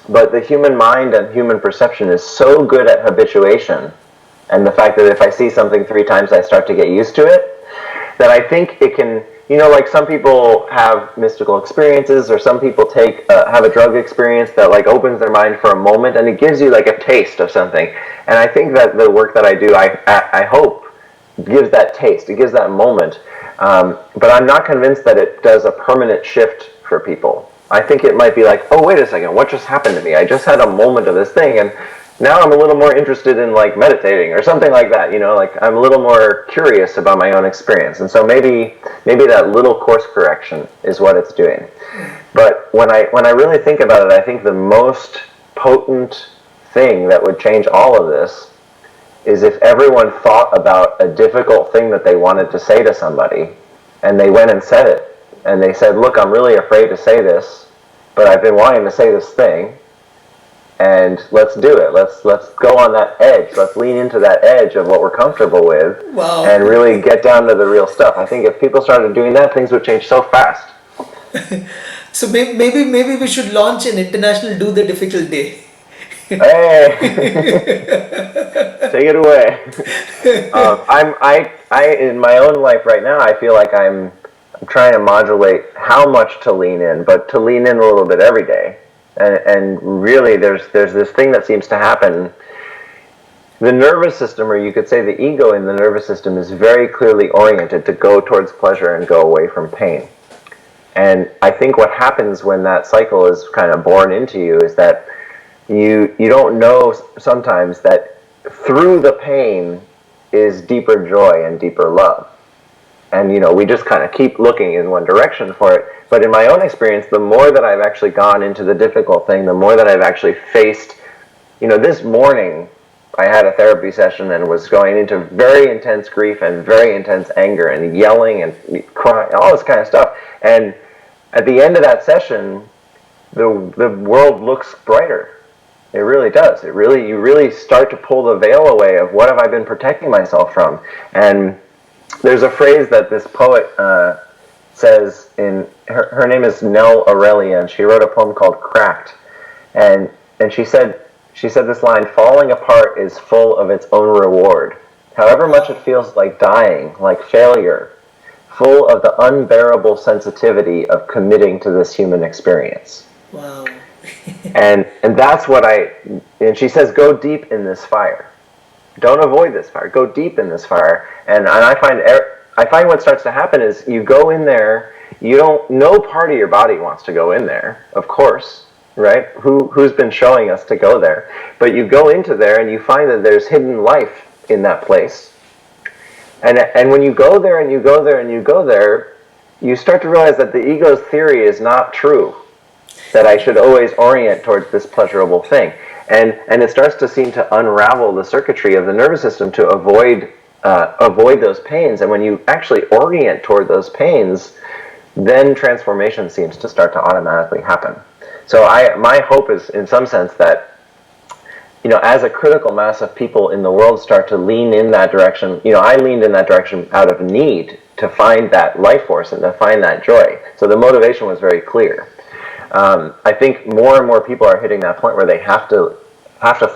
But the human mind and human perception is so good at habituation, and the fact that if I see something 3 times I start to get used to it, that I think it can, like some people have mystical experiences, or some people have a drug experience that like opens their mind for a moment, and it gives you like a taste of something. And I think that the work that I do, I hope, gives that taste, it gives that moment. But I'm not convinced that it does a permanent shift for people. I think it might be like, oh, wait a second, what just happened to me? I just had a moment of this thing, and now I'm a little more interested in like meditating or something like that, like I'm a little more curious about my own experience. And so maybe that little course correction is what it's doing. But when I really think about it, I think the most potent thing that would change all of this is if everyone thought about a difficult thing that they wanted to say to somebody, and they went and said it. And they said, look, I'm really afraid to say this, but I've been wanting to say this thing, and let's do it. Let's go on that edge. Let's lean into that edge of what we're comfortable with. Wow. And really get down to the real stuff. I think if people started doing that, things would change so fast. So maybe we should launch an international Do the Difficult Day. Hey, take it away. I in my own life right now, I feel like I'm trying to modulate how much to lean in, but to lean in a little bit every day. And really, there's this thing that seems to happen. The nervous system, or you could say the ego in the nervous system, is very clearly oriented to go towards pleasure and go away from pain. And I think what happens when that cycle is kind of born into you is that you don't know sometimes that through the pain is deeper joy and deeper love. And, we just kind of keep looking in one direction for it. But in my own experience, the more that I've actually gone into the difficult thing, the more that I've actually faced, this morning I had a therapy session and was going into very intense grief and very intense anger and yelling and crying, all this kind of stuff. And at the end of that session, the world looks brighter. It really does. You really start to pull the veil away of what have I been protecting myself from. And there's a phrase that this poet says her name is Nell Aurelia, and she wrote a poem called Cracked. And she said this line, falling apart is full of its own reward. However much it feels like dying, like failure, full of the unbearable sensitivity of committing to this human experience. Wow. and that's what and she says, go deep in this fire. Don't avoid this fire. Go deep in this fire. And I find what starts to happen is you go in there, no part of your body wants to go in there, of course, right? Who's been showing us to go there? But you go into there and you find that there's hidden life in that place. And when you go there and you go there and you go there, you start to realize that the ego's theory is not true, that I should always orient towards this pleasurable thing. And it starts to seem to unravel the circuitry of the nervous system to avoid those pains. And when you actually orient toward those pains, then transformation seems to start to automatically happen. So my hope is, in some sense, that as a critical mass of people in the world start to lean in that direction, I leaned in that direction out of need to find that life force and to find that joy. So the motivation was very clear. I think more and more people are hitting that point where they have to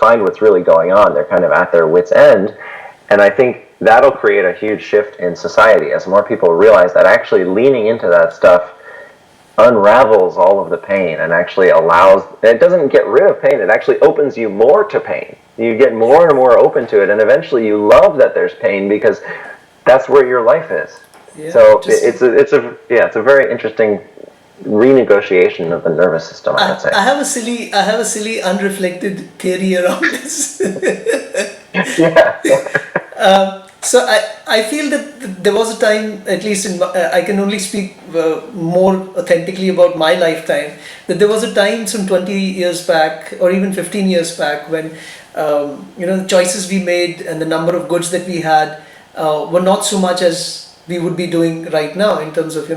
find what's really going on. They're kind of at their wit's end, and I think that'll create a huge shift in society as more people realize that actually leaning into that stuff unravels all of the pain and actually allows, it doesn't get rid of pain, it actually opens you more to pain. You get more and more open to it, and eventually you love that there's pain because that's where your life is. Yeah, so it's a very interesting renegotiation of the nervous system, I would say. I have a silly unreflected theory around this. So I feel that there was a time, at least I can only speak more authentically about my lifetime, that there was a time some 20 years back or even 15 years back when the choices we made and the number of goods that we had were not so much as we would be doing right now, in terms of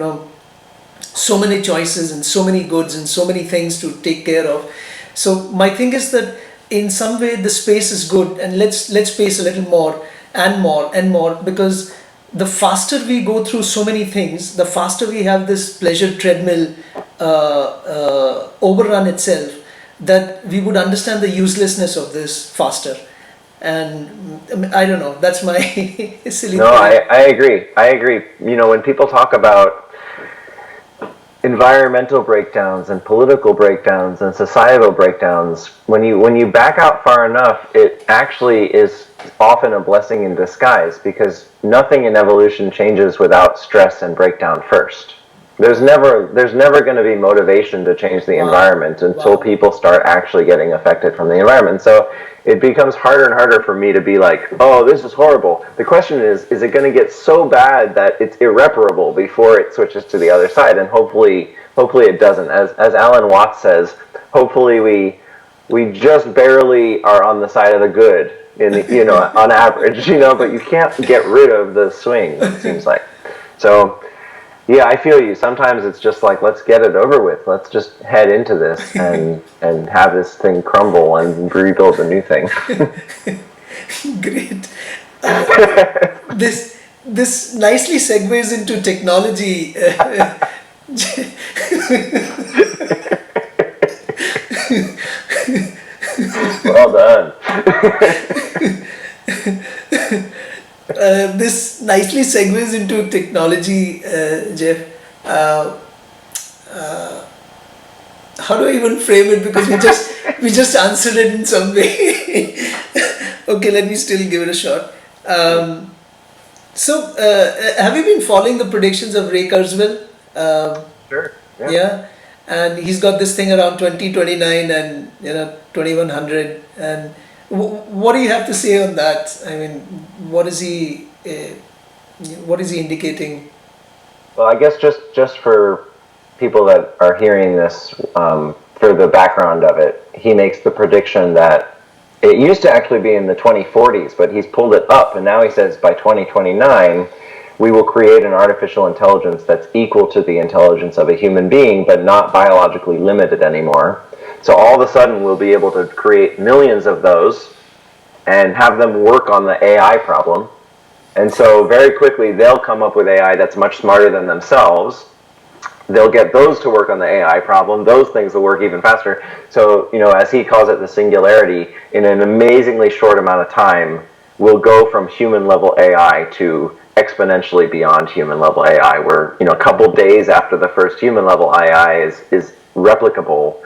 so many choices and so many goods and so many things to take care of. So my thing is that in some way the space is good, and let's space a little more and more and more, because the faster we go through so many things, the faster we have this pleasure treadmill overrun itself, that we would understand the uselessness of this faster. And I don't know, that's my silly No, I agree. When people talk about environmental breakdowns and political breakdowns and societal breakdowns, when you back out far enough, it actually is often a blessing in disguise, because nothing in evolution changes without stress and breakdown first. There's never going to be motivation to change the environment until people start actually getting affected from the environment. So it becomes harder and harder for me to be like, oh, this is horrible. The question is it going to get so bad that it's irreparable before it switches to the other side? And hopefully it doesn't. As Alan Watts says, hopefully we just barely are on the side of the good on average, but you can't get rid of the swings, it seems like. So yeah, I feel you. Sometimes it's just like, let's get it over with. Let's just head into this and have this thing crumble and rebuild a new thing. Great. This nicely segues into technology. Well done. This nicely segues into technology, Jeff. How do I even frame it? Because we just answered it in some way. Okay, let me still give it a shot. So, have you been following the predictions of Ray Kurzweil? Sure. Yeah, and he's got this thing around 2029 and 2100. And what do you have to say on that? I mean, what is he indicating? Well, I guess just for people that are hearing this, for the background of it, he makes the prediction that it used to actually be in the 2040s, but he's pulled it up, and now he says by 2029 we will create an artificial intelligence that's equal to the intelligence of a human being, but not biologically limited anymore. So all of a sudden we'll be able to create millions of those and have them work on the AI problem. And so very quickly they'll come up with AI that's much smarter than themselves. They'll get those to work on the AI problem. Those things will work even faster. So, as he calls it, the singularity, in an amazingly short amount of time, we'll go from human level AI to exponentially beyond human level AI, where, a couple days after the first human level AI is replicable,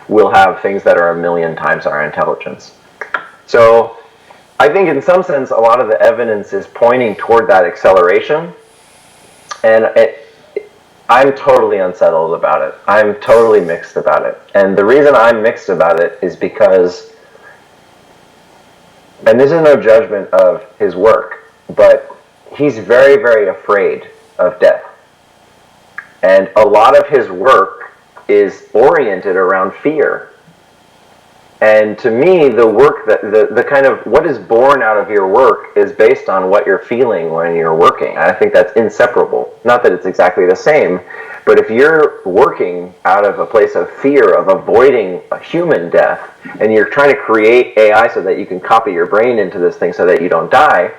we'll have things that are 1 million times our intelligence. So I think in some sense, a lot of the evidence is pointing toward that acceleration. And I'm totally unsettled about it. I'm totally mixed about it. And the reason I'm mixed about it is because, and this is no judgment of his work, but he's very, very afraid of death. And a lot of his work is oriented around fear. And to me, the work that the kind of what is born out of your work is based on what you're feeling when you're working. I think that's inseparable. Not that it's exactly the same, but if you're working out of a place of fear of avoiding a human death, and you're trying to create AI so that you can copy your brain into this thing so that you don't die,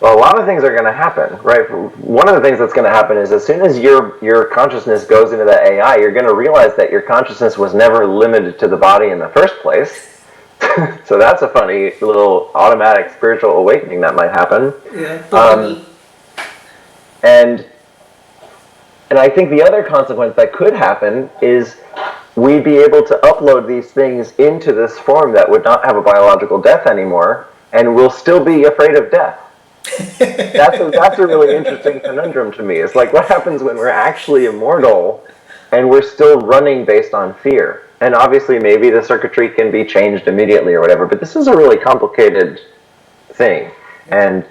Well, a lot of things are going to happen, right? One of the things that's going to happen is as soon as your consciousness goes into the AI, you're going to realize that your consciousness was never limited to the body in the first place. So that's a funny little automatic spiritual awakening that might happen. Yeah. And I think the other consequence that could happen is we'd be able to upload these things into this form that would not have a biological death anymore, and we'll still be afraid of death. That's a really interesting conundrum to me. It's like, what happens when we're actually immortal and we're still running based on fear? And obviously maybe the circuitry can be changed immediately or whatever, but this is a really complicated thing. And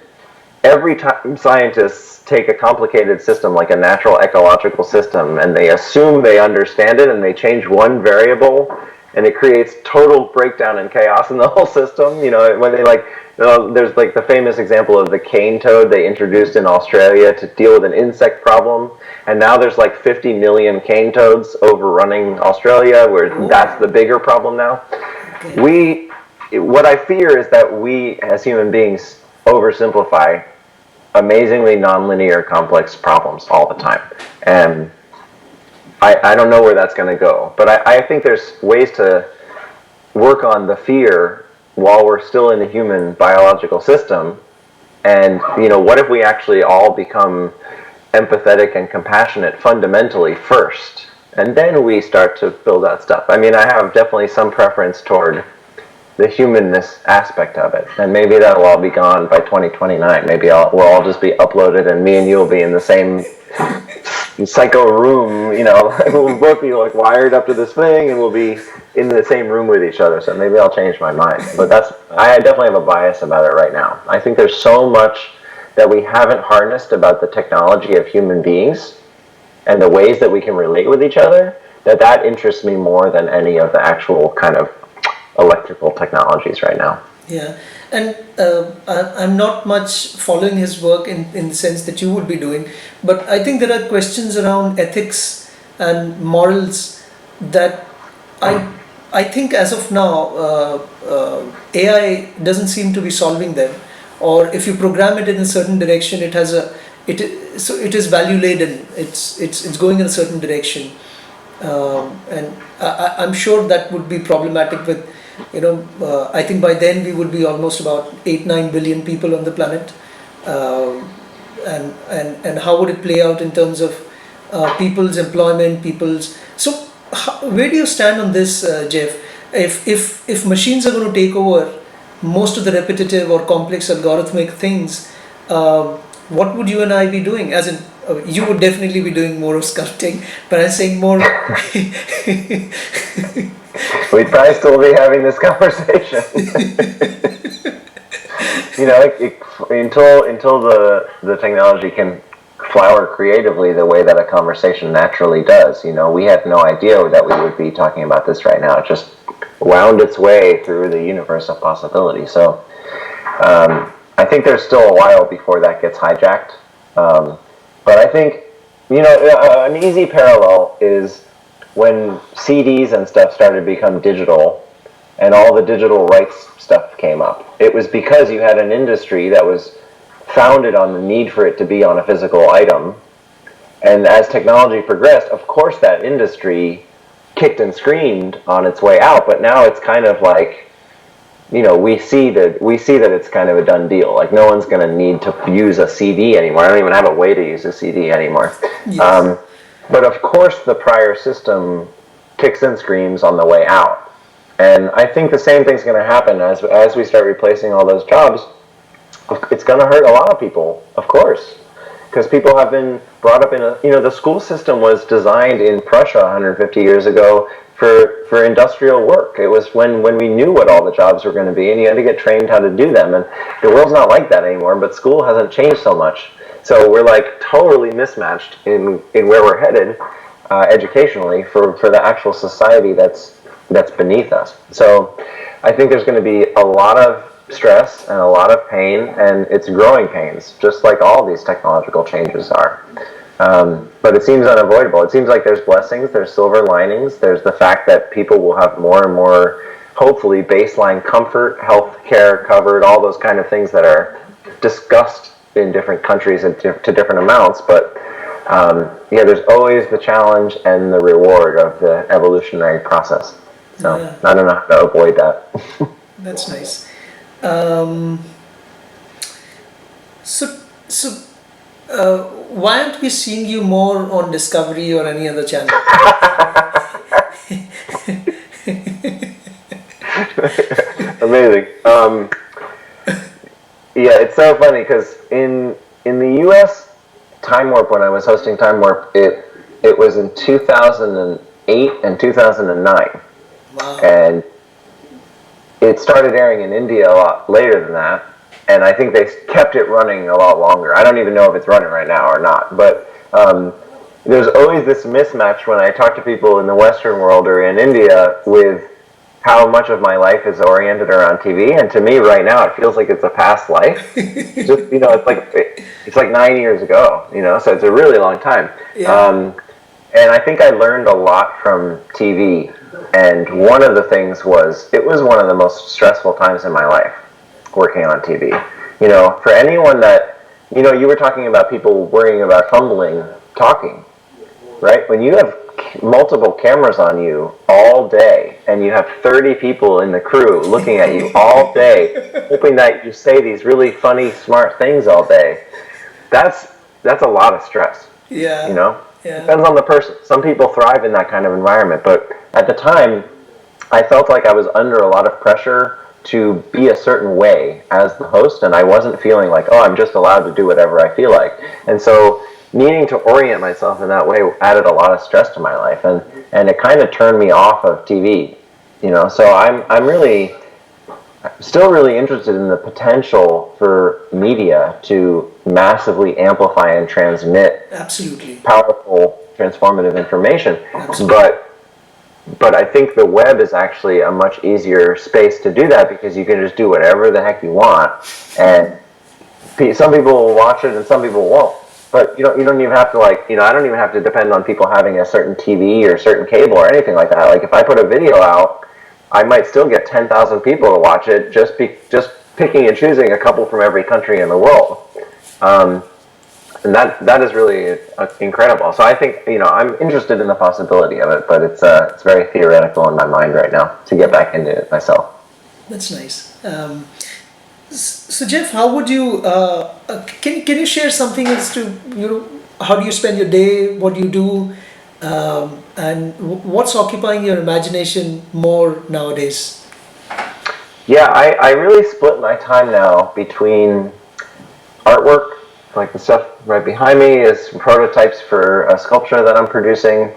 every time scientists take a complicated system like a natural ecological system and they assume they understand it and they change one variable and it creates total breakdown and chaos in the whole system. You know, when they there's like the famous example of the cane toad they introduced in Australia to deal with an insect problem, and now there's like 50 million cane toads overrunning Australia, where that's the bigger problem now. What I fear is that we as human beings oversimplify amazingly nonlinear complex problems all the time, and I don't know where that's going to go, but I think there's ways to work on the fear while we're still in the human biological system. And, you know, what if we actually all become empathetic and compassionate fundamentally first, and then we start to build that stuff? I mean, I have definitely some preference toward the humanness aspect of it, and maybe that'll all be gone by 2029. Maybe we'll all just be uploaded, and me and you will be in the same psycho room, you know. We'll both be like wired up to this thing, and we'll be in the same room with each other. So maybe I'll change my mind. But I definitely have a bias about it right now. I think there's so much that we haven't harnessed about the technology of human beings and the ways that we can relate with each other, that interests me more than any of the actual kind of electrical technologies right now. Yeah, and I'm not much following his work in the sense that you would be doing, but I think there are questions around ethics and morals that I think as of now AI doesn't seem to be solving them, or if you program it in a certain direction, it is value laden. It's going in a certain direction, and I'm sure that would be problematic with. I think by then we would be almost about 8-9 billion people on the planet, and how would it play out in terms of people's employment, so where do you stand on this, Jeff? If machines are going to take over most of the repetitive or complex algorithmic things, what would you and I be doing? As in, you would definitely be doing more of sculpting, but I'm saying more. We'd probably still be having this conversation. You know, until the technology can flower creatively the way that a conversation naturally does. You know, we had no idea that we would be talking about this right now. It just wound its way through the universe of possibility. So I think there's still a while before that gets hijacked. But I think, an easy parallel is when CDs and stuff started to become digital and all the digital rights stuff came up. It was because you had an industry that was founded on the need for it to be on a physical item. And as technology progressed, of course that industry kicked and screamed on its way out, but now it's kind of like, we see that it's kind of a done deal. Like, no one's going to need to use a CD anymore. I don't even have a way to use a CD anymore. Yes. But of course the prior system kicks and screams on the way out. And I think the same thing's going to happen as we start replacing all those jobs. It's going to hurt a lot of people, of course, because people have been brought up in the school system was designed in Prussia 150 years ago for industrial work. It was when we knew what all the jobs were going to be, and you had to get trained how to do them. And the world's not like that anymore, but school hasn't changed so much. So we're like totally mismatched in where we're headed educationally for the actual society that's beneath us. So I think there's going to be a lot of stress and a lot of pain, and it's growing pains, just like all these technological changes are. But it seems unavoidable. It seems like there's blessings, there's silver linings, there's the fact that people will have more and more, hopefully, baseline comfort, health care covered, all those kind of things that are discussed in different countries and to different amounts, but yeah, there's always the challenge and the reward of the evolutionary process. So I don't know how to avoid that. That's nice. So why aren't we seeing you more on Discovery or any other channel? Amazing. Yeah, it's so funny because in the U.S. Time Warp, when I was hosting Time Warp, it was in 2008 and 2009. Wow. And it started airing in India a lot later than that, and I think they kept it running a lot longer. I don't even know if it's running right now or not, but there's always this mismatch when I talk to people in the Western world or in India with how much of my life is oriented around TV, and to me right now it feels like it's a past life. Just, it's like 9 years ago, so it's a really long time. Yeah. And I think I learned a lot from TV, and one of the things was, it was one of the most stressful times in my life working on TV. For anyone that, you were talking about people worrying about fumbling talking, right? When you have multiple cameras on you all day, and you have 30 people in the crew looking at you all day, hoping that you say these really funny, smart things all day, that's a lot of stress. Yeah. Yeah. Depends on the person. Some people thrive in that kind of environment, but at the time, I felt like I was under a lot of pressure to be a certain way as the host, and I wasn't feeling like, oh, I'm just allowed to do whatever I feel like. And so needing to orient myself in that way added a lot of stress to my life, and it kind of turned me off of TV. So I'm really still really interested in the potential for media to massively amplify and transmit Absolutely powerful, transformative information. Absolutely. But I think the web is actually a much easier space to do that, because you can just do whatever the heck you want, and some people will watch it and some people won't. But you don't even have to I don't even have to depend on people having a certain TV or certain cable or anything like that. Like if I put a video out, I might still get 10,000 people to watch it, just picking and choosing a couple from every country in the world. And that is really incredible. So I think I'm interested in the possibility of it, but it's very theoretical in my mind right now to get back into it myself. That's nice. So Jeff, how would you can you share something as to how do you spend your day, what do you do, and what's occupying your imagination more nowadays? Yeah, I really split my time now between artwork. Like the stuff right behind me is prototypes for a sculpture that I'm producing.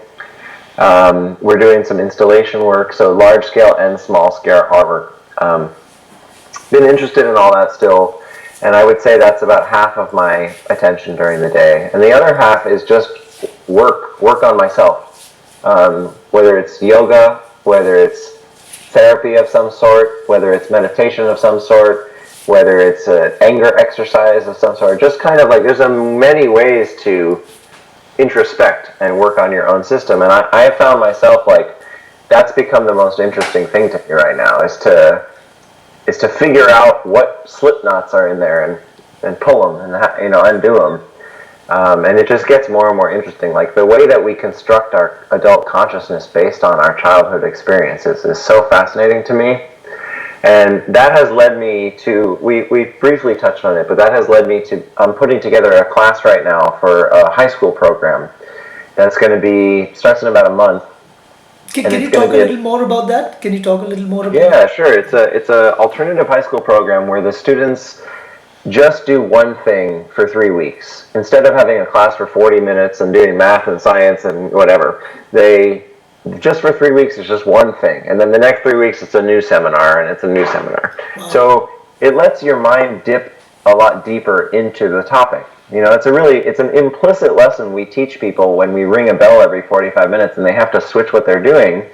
We're doing some installation work, so large scale and small scale artwork. Been interested in all that still, and I would say that's about half of my attention during the day. And the other half is just work on myself. Whether it's yoga, whether it's therapy of some sort, whether it's meditation of some sort, whether it's an anger exercise of some sort, just kind of like there's many ways to introspect and work on your own system. And I have found myself like that's become the most interesting thing to me right now is to figure out what slip knots are in there and pull them and undo them. And it just gets more and more interesting. Like the way that we construct our adult consciousness based on our childhood experiences is so fascinating to me. And that has led me to, we briefly touched on it, but that has led me to, I'm putting together a class right now for a high school program that's going to be, starts in about a month. Can you talk a little more about that? Can you talk a little more about that? Yeah, sure. It's a alternative high school program where the students just do one thing for 3 weeks. Instead of having a class for 40 minutes and doing math and science and whatever, just for 3 weeks, it's just one thing. And then the next 3 weeks, it's a new seminar, and it's a new seminar. Wow. So it lets your mind dip a lot deeper into the topic. It's an implicit lesson we teach people when we ring a bell every 45 minutes and they have to switch what they're doing.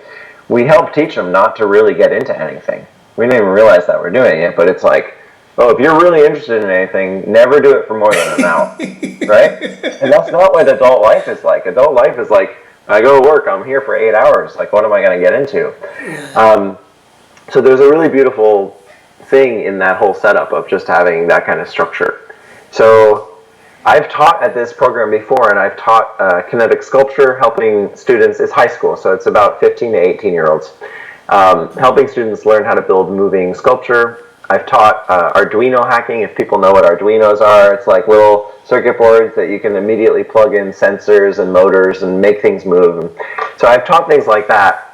We help teach them not to really get into anything. We didn't even realize that we're doing it, but it's like, oh, if you're really interested in anything, never do it for more than an hour, right? And that's not what adult life is like. Adult life is like, I go to work, I'm here for 8 hours. Like, what am I going to get into? So there's a really beautiful thing in that whole setup of just having that kind of structure. So I've taught at this program before, and I've taught kinetic sculpture, helping students. It's high school, so it's about 15 to 18-year-olds, helping students learn how to build moving sculpture. I've taught Arduino hacking, if people know what Arduinos are. It's like little circuit boards that you can immediately plug in sensors and motors and make things move. So I've taught things like that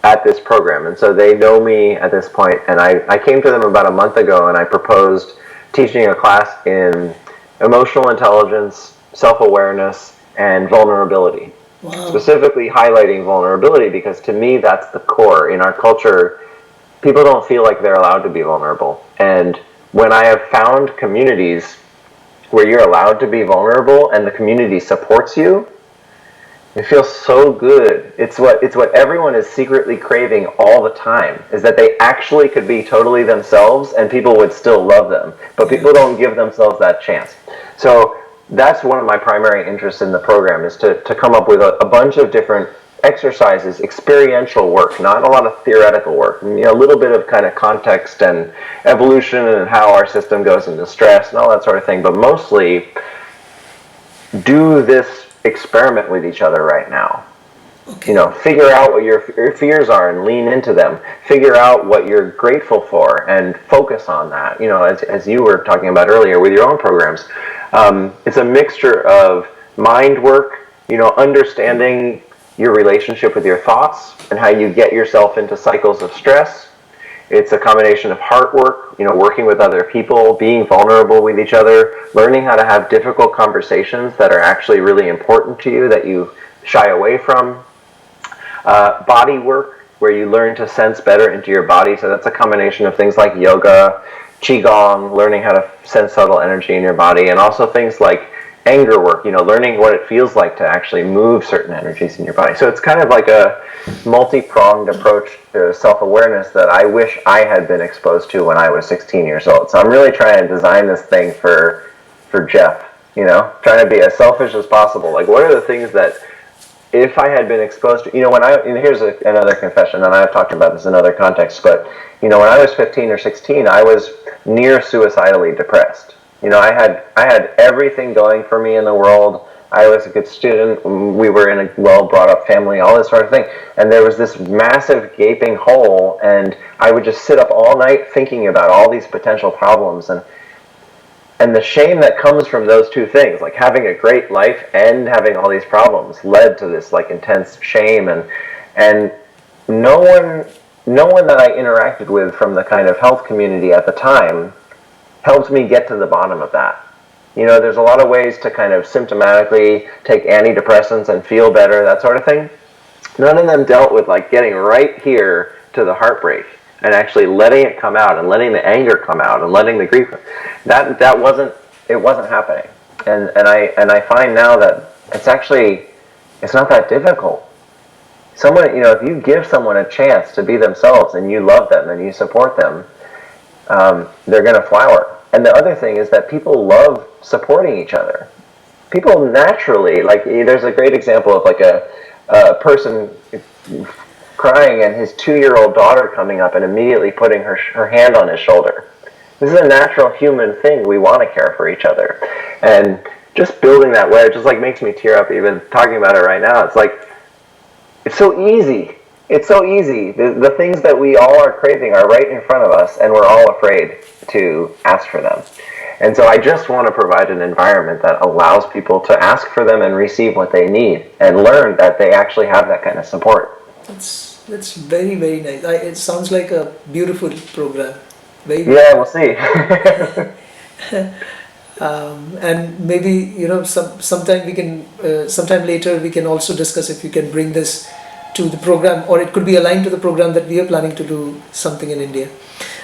at this program, and so they know me at this point. And I came to them about a month ago, and I proposed teaching a class in emotional intelligence, self-awareness, and vulnerability. Wow. Specifically highlighting vulnerability, because to me that's the core. In our culture, people don't feel like they're allowed to be vulnerable. And when I have found communities where you're allowed to be vulnerable and the community supports you, it feels so good. It's what everyone is secretly craving all the time, is that they actually could be totally themselves and people would still love them. But people don't give themselves that chance. So that's one of my primary interests in the program, is to come up with a bunch of different exercises, experiential work, not a lot of theoretical work. You know, a little bit of kind of context and evolution and how our system goes into stress and all that sort of thing, but mostly do this experiment with each other right now. Okay. You know, figure out what your fears are and lean into them. Figure out what you're grateful for and focus on that. You know, as you were talking about earlier with your own programs, it's a mixture of mind work, you know, understanding your relationship with your thoughts and how you get yourself into cycles of stress. It's a combination of heart work, you know, working with other people, being vulnerable with each other, learning how to have difficult conversations that are actually really important to you that you shy away from. Body work, where you learn to sense better into your body. So that's a combination of things like yoga, qigong, learning how to sense subtle energy in your body, and also things like anger work, you know, learning what it feels like to actually move certain energies in your body. So it's kind of like a multi-pronged approach to self-awareness that I wish I had been exposed to when I was 16 years old. So I'm really trying to design this thing for Jeff, you know, trying to be as selfish as possible. Like, what are the things that if I had been exposed to, you know, here's another confession, and I've talked about this in other contexts, but, you know, when I was 15 or 16, I was near suicidally depressed. You know, I had everything going for me in the world. I was a good student. We were in a well-brought-up family, all this sort of thing. And there was this massive gaping hole, and I would just sit up all night thinking about all these potential problems. And the shame that comes from those two things, like having a great life and having all these problems, led to this like intense shame. And no one that I interacted with from the kind of health community at the time helped me get to the bottom of that. You know, there's a lot of ways to kind of symptomatically take antidepressants and feel better, that sort of thing. None of them dealt with like getting right here to the heartbreak and actually letting it come out and letting the anger come out and letting the grief. It wasn't happening. And I find now that it's not that difficult. Someone, you know, if you give someone a chance to be themselves and you love them and you support them, they're going to flower. And the other thing is that people love supporting each other. People naturally, like, there's a great example of like a person crying and his 2-year-old daughter coming up and immediately putting her hand on his shoulder. This is a natural human thing. We want to care for each other. And just building that way, it just like makes me tear up even talking about it right now. It's like, it's so easy. It's so easy. The things that we all are craving are right in front of us, and we're all afraid to ask for them. And so I just want to provide an environment that allows people to ask for them and receive what they need and learn that they actually have that kind of support. That's very, very nice. It sounds like a beautiful program. Yeah, we'll see. And maybe, you know, sometime later we can also discuss if you can bring this to the program, or it could be aligned to the program that we are planning to do something in India.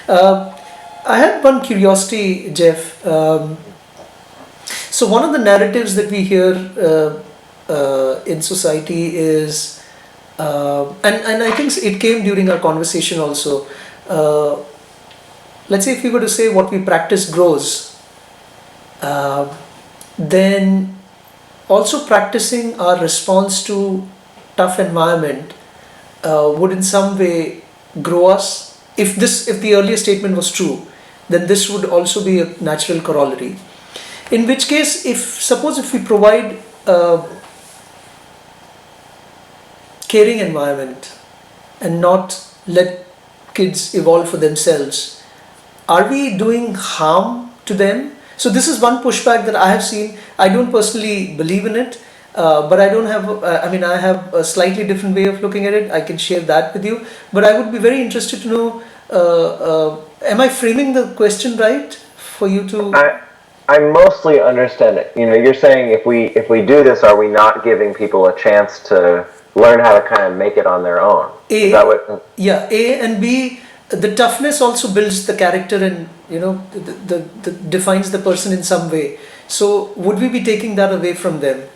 I had one curiosity, Jeff. So one of the narratives that we hear in society is, and I think it came during our conversation also, let's say if we were to say what we practice grows, then also practicing our response to tough environment would in some way grow us. If the earlier statement was true, then this would also be a natural corollary. In which case, suppose if we provide a caring environment and not let kids evolve for themselves, are we doing harm to them? So this is one pushback that I have seen. I don't personally believe in it, but I don't have. I have a slightly different way of looking at it. I can share that with you. But I would be very interested to know. Am I framing the question right for you to? I mostly understand it. You're saying if we do this, are we not giving people a chance to learn how to kind of make it on their own? Is that what? Yeah, A and B. The toughness also builds the character and the defines the person in some way. So would we be taking that away from them?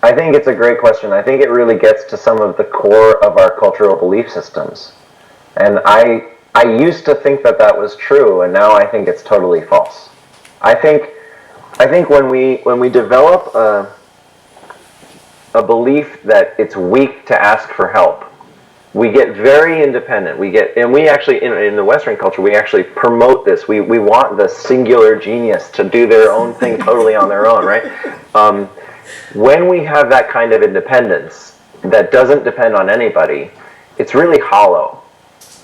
I think it's a great question. I think it really gets to some of the core of our cultural belief systems, and I used to think that was true, and now I think it's totally false. I think when we develop a belief that it's weak to ask for help, we get very independent. And we actually, in the Western culture, we actually promote this. We want the singular genius to do their own thing totally on their own, right? When we have that kind of independence that doesn't depend on anybody, it's really hollow.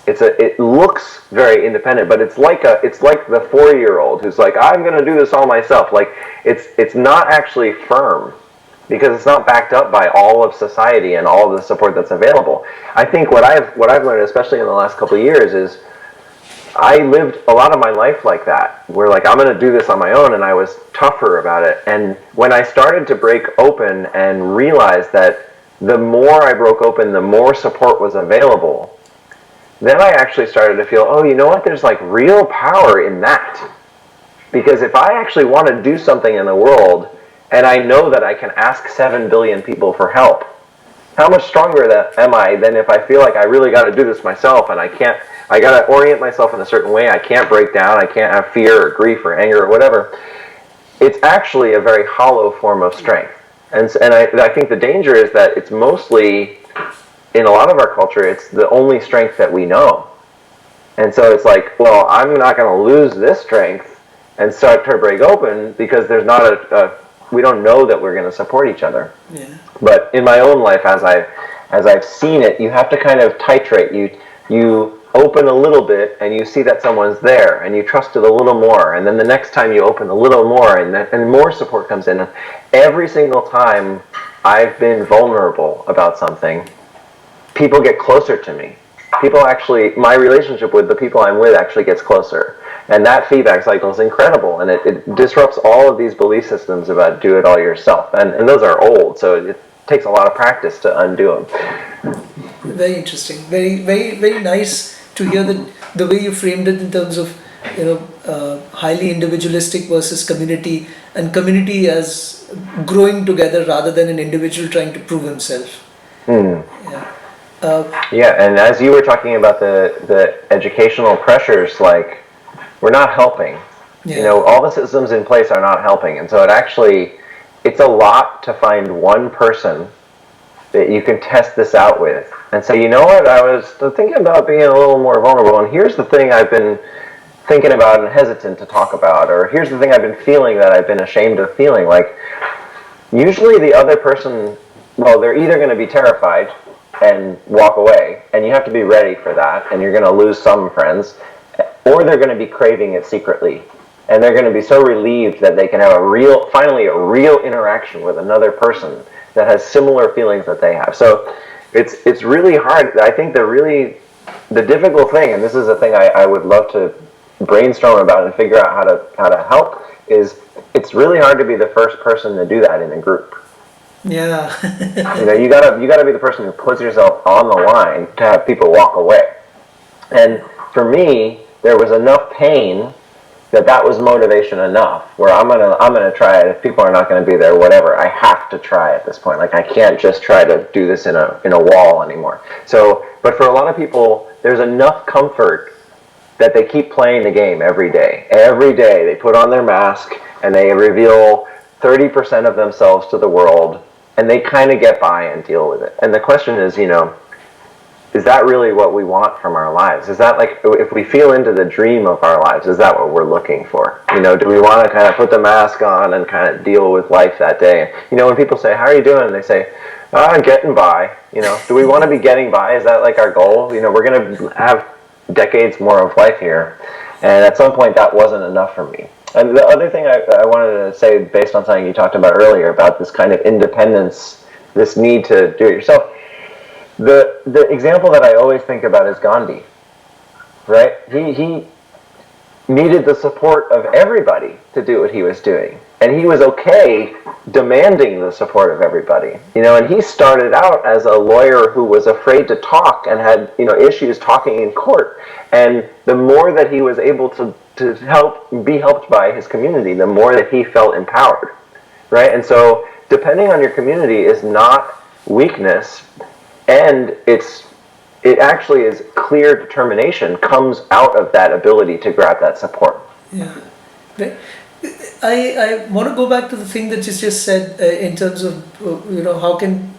It looks very independent, but it's like the 4-year-old who's like, I'm going to do this all myself. Like it's not actually firm, because it's not backed up by all of society and all of the support that's available. I think what I've learned, especially in the last couple of years, is I lived a lot of my life like that, where like I'm going to do this on my own, and I was tougher about it. And when I started to break open and realize that the more I broke open, the more support was available, then I actually started to feel, oh, you know what? There's like real power in that. Because if I actually want to do something in the world, and I know that I can ask 7 billion people for help, how much stronger am I than if I feel like I really got to do this myself, and I got to orient myself in a certain way, I can't break down, I can't have fear or grief or anger or whatever. It's actually a very hollow form of strength. And I think the danger is that it's mostly, in a lot of our culture, it's the only strength that we know. And so it's like, well, I'm not going to lose this strength and start to break open, because there's not we don't know that we're going to support each other. Yeah. But in my own life, as I've seen it, you have to kind of titrate. You open a little bit, and you see that someone's there, and you trust it a little more, and then the next time you open a little more, and more support comes in. And every single time I've been vulnerable about something, people get closer to me. My relationship with the people I'm with actually gets closer. And that feedback cycle is incredible, and it disrupts all of these belief systems about do it all yourself. And those are old, so it takes a lot of practice to undo them. Very interesting. Very, very, very nice to hear the way you framed it in terms of highly individualistic versus community, and community as growing together rather than an individual trying to prove himself. Yeah, and as you were talking about the educational pressures, like, we're not helping. Yeah. All the systems in place are not helping. And so it's a lot to find one person that you can test this out with and say, you know what, I was thinking about being a little more vulnerable, and here's the thing I've been thinking about and hesitant to talk about, or here's the thing I've been feeling that I've been ashamed of feeling. Like, usually the other person, well, they're either going to be terrified and walk away, and you have to be ready for that, and you're going to lose some friends, or they're going to be craving it secretly, and they're going to be so relieved that they can have finally a real interaction with another person that has similar feelings that they have. So it's really hard. I think the difficult thing, and this is a thing I would love to brainstorm about and figure out how to help, is it's really hard to be the first person to do that in a group. Yeah. You gotta be the person who puts yourself on the line to have people walk away. And for me, there was enough pain that was motivation enough, where I'm gonna try it. If people are not gonna be there, whatever, I have to try at this point. Like, I can't just try to do this in a wall anymore. So, but for a lot of people, there's enough comfort that they keep playing the game every day. Every day they put on their mask and they reveal 30% of themselves to the world, and they kind of get by and deal with it. And the question is, is that really what we want from our lives? Is that like, if we feel into the dream of our lives, is that what we're looking for? You know, do we want to kind of put the mask on and kind of deal with life that day? You know, when people say, how are you doing? They say, oh, I'm getting by. You know, do we want to be getting by? Is that like our goal? You know, we're going to have decades more of life here. And at some point that wasn't enough for me. And the other thing I wanted to say, based on something you talked about earlier, about this kind of independence, this need to do it yourself. The example that I always think about is Gandhi, right? He needed the support of everybody to do what he was doing. And he was okay demanding the support of everybody. You know, and he started out as a lawyer who was afraid to talk and had, you know, issues talking in court. And the more that he was able to be helped by his community, the more that he felt empowered, right? And so depending on your community is not weakness, and it actually is clear determination comes out of that ability to grab that support. Yeah. I want to go back to the thing that you just said in terms of, you know, how can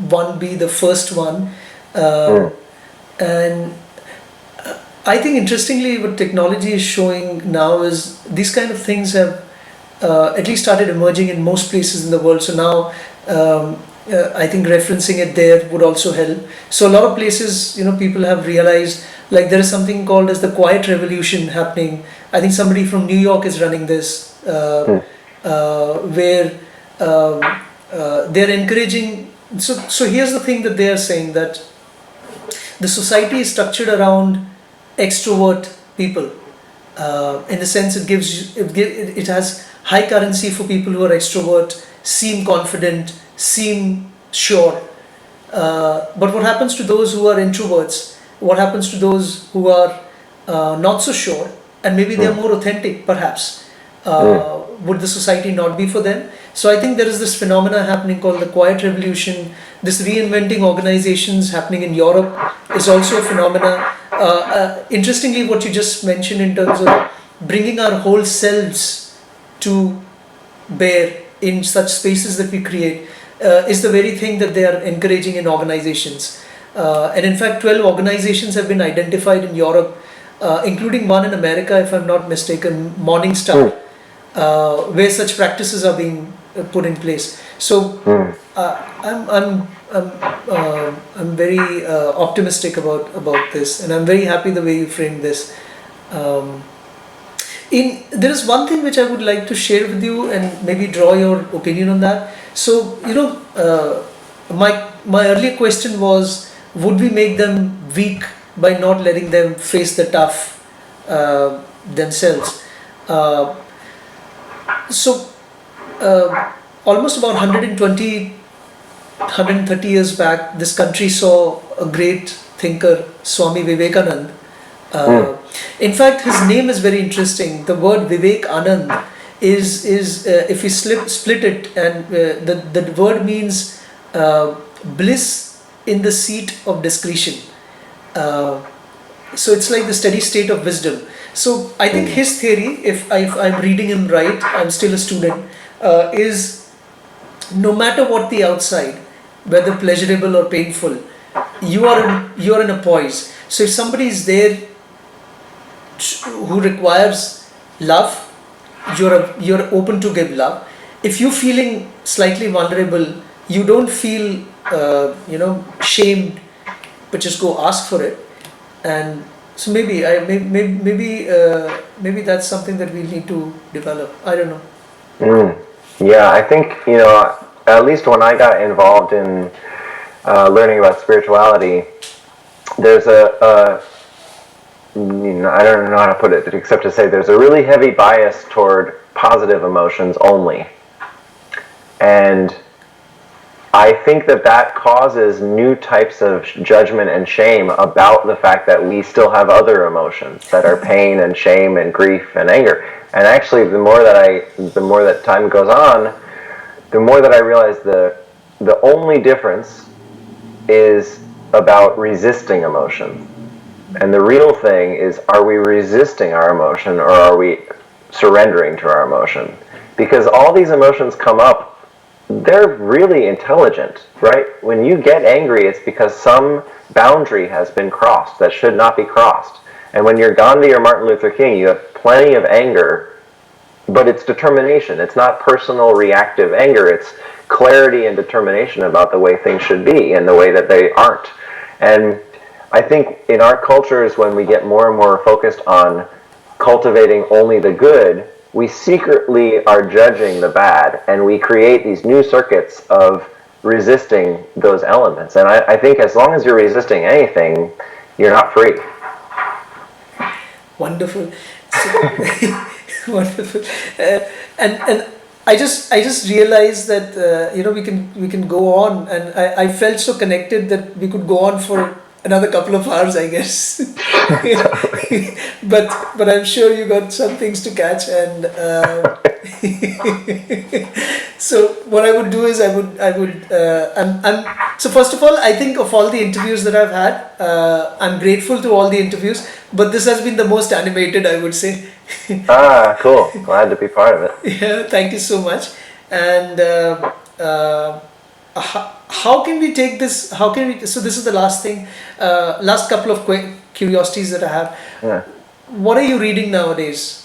one be the first one? And I think interestingly what technology is showing now is these kind of things have at least started emerging in most places in the world. So now I think referencing it there would also help. So a lot of places, you know, people have realized, like, there is something called as the quiet revolution happening. I think somebody from New York is running this, where they're encouraging. So here's the thing that they are saying, that the society is structured around extrovert people. In the sense it has high currency for people who are extrovert, seem confident, seem sure. But what happens to those who are introverts? What happens to those who are not so sure, and maybe they are more authentic, perhaps? Would the society not be for them? So I think there is this phenomena happening called the quiet revolution. This reinventing organizations happening in Europe is also a phenomena. Interestingly, what you just mentioned in terms of bringing our whole selves to bear in such spaces that we create is the very thing that they are encouraging in organizations. And in fact, 12 organizations have been identified in Europe, including one in America, if I'm not mistaken, Morningstar, where such practices are being put in place. So I'm very optimistic about this, and I'm very happy the way you framed this. There is one thing which I would like to share with you and maybe draw your opinion on that. So, you know, my earlier question was, would we make them weak by not letting them face the tough themselves? Almost about 130 years back, this country saw a great thinker, Swami Vivekananda. In fact, his name is very interesting. The word Vivek Anand is if we split it, and the word means bliss in the seat of discretion. So it's like the steady state of wisdom. So I think his theory, if I'm reading him right, I'm still a student, is no matter what the outside, whether pleasurable or painful, you're in a poise. So if somebody is there who requires love, you're open to give love. If you're feeling slightly vulnerable, you don't feel shamed, but just go ask for it. And so maybe that's something that we need to develop. I don't know. Yeah, I think, you know, at least when I got involved in learning about spirituality, there's I don't know how to put it except to say there's a really heavy bias toward positive emotions only. And I think that causes new types of judgment and shame about the fact that we still have other emotions that are pain and shame and grief and anger. And actually, the more that time goes on, the more that I realize the only difference is about resisting emotion. And the real thing is, are we resisting our emotion, or are we surrendering to our emotion? Because all these emotions come up they're really intelligent, right? When you get angry, it's because some boundary has been crossed that should not be crossed. And when you're Gandhi or Martin Luther King, you have plenty of anger, but it's determination. It's not personal reactive anger. It's clarity and determination about the way things should be and the way that they aren't. And I think in our cultures, when we get more and more focused on cultivating only the good, we secretly are judging the bad, and we create these new circuits of resisting those elements. And I think as long as you're resisting anything, you're not free. Wonderful. So, wonderful. And I just realized that we can go on, and I felt so connected that we could go on for another couple of hours, I guess. but I'm sure you got some things to catch, and so what I would do is so first of all, I think of all the interviews that I've had, I'm grateful to all the interviews, but this has been the most animated, I would say. Cool. Glad to be part of it. Yeah, thank you so much. And how can we take this? So this is the last thing, last couple of curiosities that I have. Yeah. What are you reading nowadays?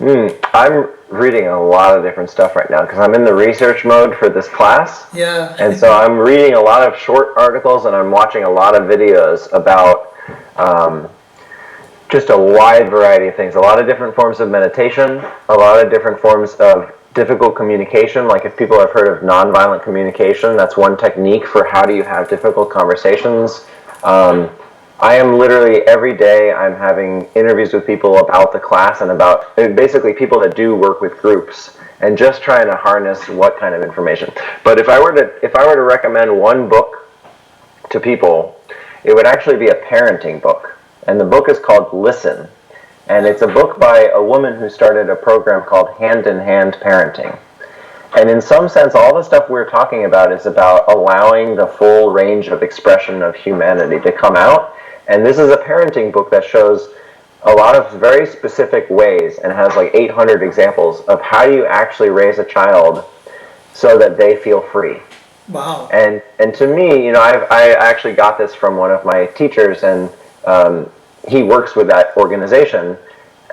I'm reading a lot of different stuff right now because I'm in the research mode for this class. Yeah. And so I'm reading a lot of short articles, and I'm watching a lot of videos about just a wide variety of things. A lot of different forms of meditation, a lot of different forms of difficult communication. Like if people have heard of nonviolent communication, that's one technique for how do you have difficult conversations. I am literally every day I'm having interviews with people about the class and about basically people that do work with groups and just trying to harness what kind of information. But if I were to recommend one book to people, it would actually be a parenting book. And the book is called Listen. And it's a book by a woman who started a program called Hand in Hand Parenting. And in some sense, all the stuff we're talking about is about allowing the full range of expression of humanity to come out. And this is a parenting book that shows a lot of very specific ways and has like 800 examples of how you actually raise a child so that they feel free. Wow. And to me, I actually got this from one of my teachers, and he works with that organization.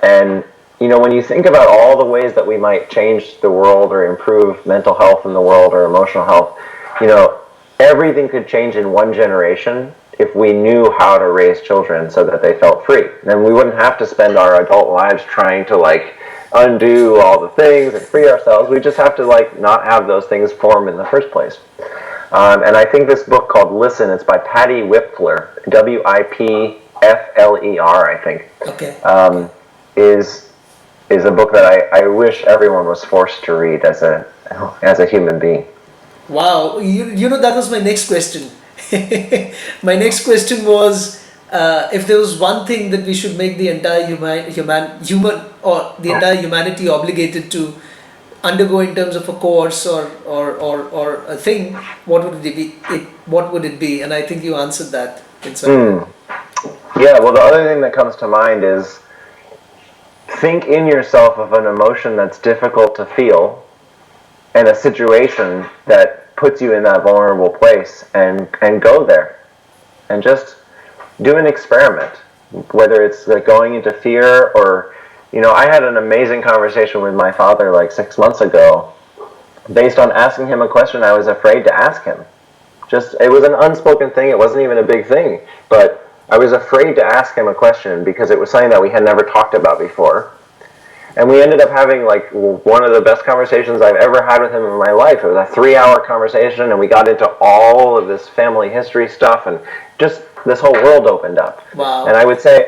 And when you think about all the ways that we might change the world or improve mental health in the world or emotional health, everything could change in one generation if we knew how to raise children so that they felt free. Then we wouldn't have to spend our adult lives trying to undo all the things and free ourselves. We just have to not have those things form in the first place. And I think this book called Listen, it's by Patty Wipfler, Wipfler, I think. Okay. Is a book that I wish everyone was forced to read as a human being. Wow, that was my next question. My next question was, if there was one thing that we should make the entire human or the entire humanity obligated to undergo in terms of a course or a thing, what would it be? What would it be? And I think you answered that in some way. Yeah, well, the other thing that comes to mind is think in yourself of an emotion that's difficult to feel and a situation that puts you in that vulnerable place, and go there and just do an experiment, whether it's going into fear or I had an amazing conversation with my father 6 months ago based on asking him a question I was afraid to ask him. It was an unspoken thing, it wasn't even a big thing, but I was afraid to ask him a question because it was something that we had never talked about before. And we ended up having one of the best conversations I've ever had with him in my life. It was a 3-hour conversation, and we got into all of this family history stuff, and just this whole world opened up. Wow. And I would say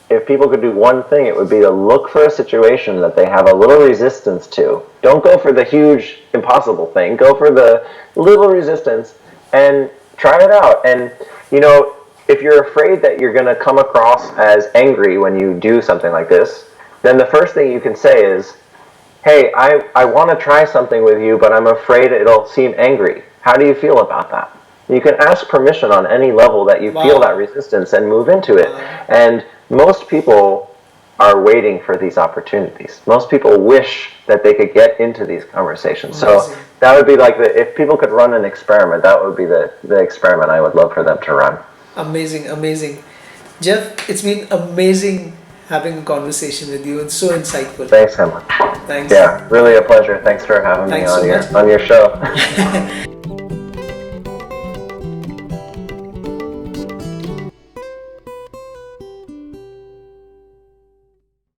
if people could do one thing, it would be to look for a situation that they have a little resistance to. Don't go for the huge, impossible thing. Go for the little resistance and try it out. And, if you're afraid that you're going to come across as angry when you do something like this, then the first thing you can say is, hey, I want to try something with you, but I'm afraid it'll seem angry. How do you feel about that? You can ask permission on any level that you feel that resistance and move into it. And most people are waiting for these opportunities. Most people wish that they could get into these conversations. So that would be like if people could run an experiment, that would be the experiment I would love for them to run. Amazing, amazing. Jeff, it's been amazing having a conversation with you. It's so insightful. Thanks, Emma. Thanks. Yeah, really a pleasure. Thanks for having me Thanks on so much. on your show.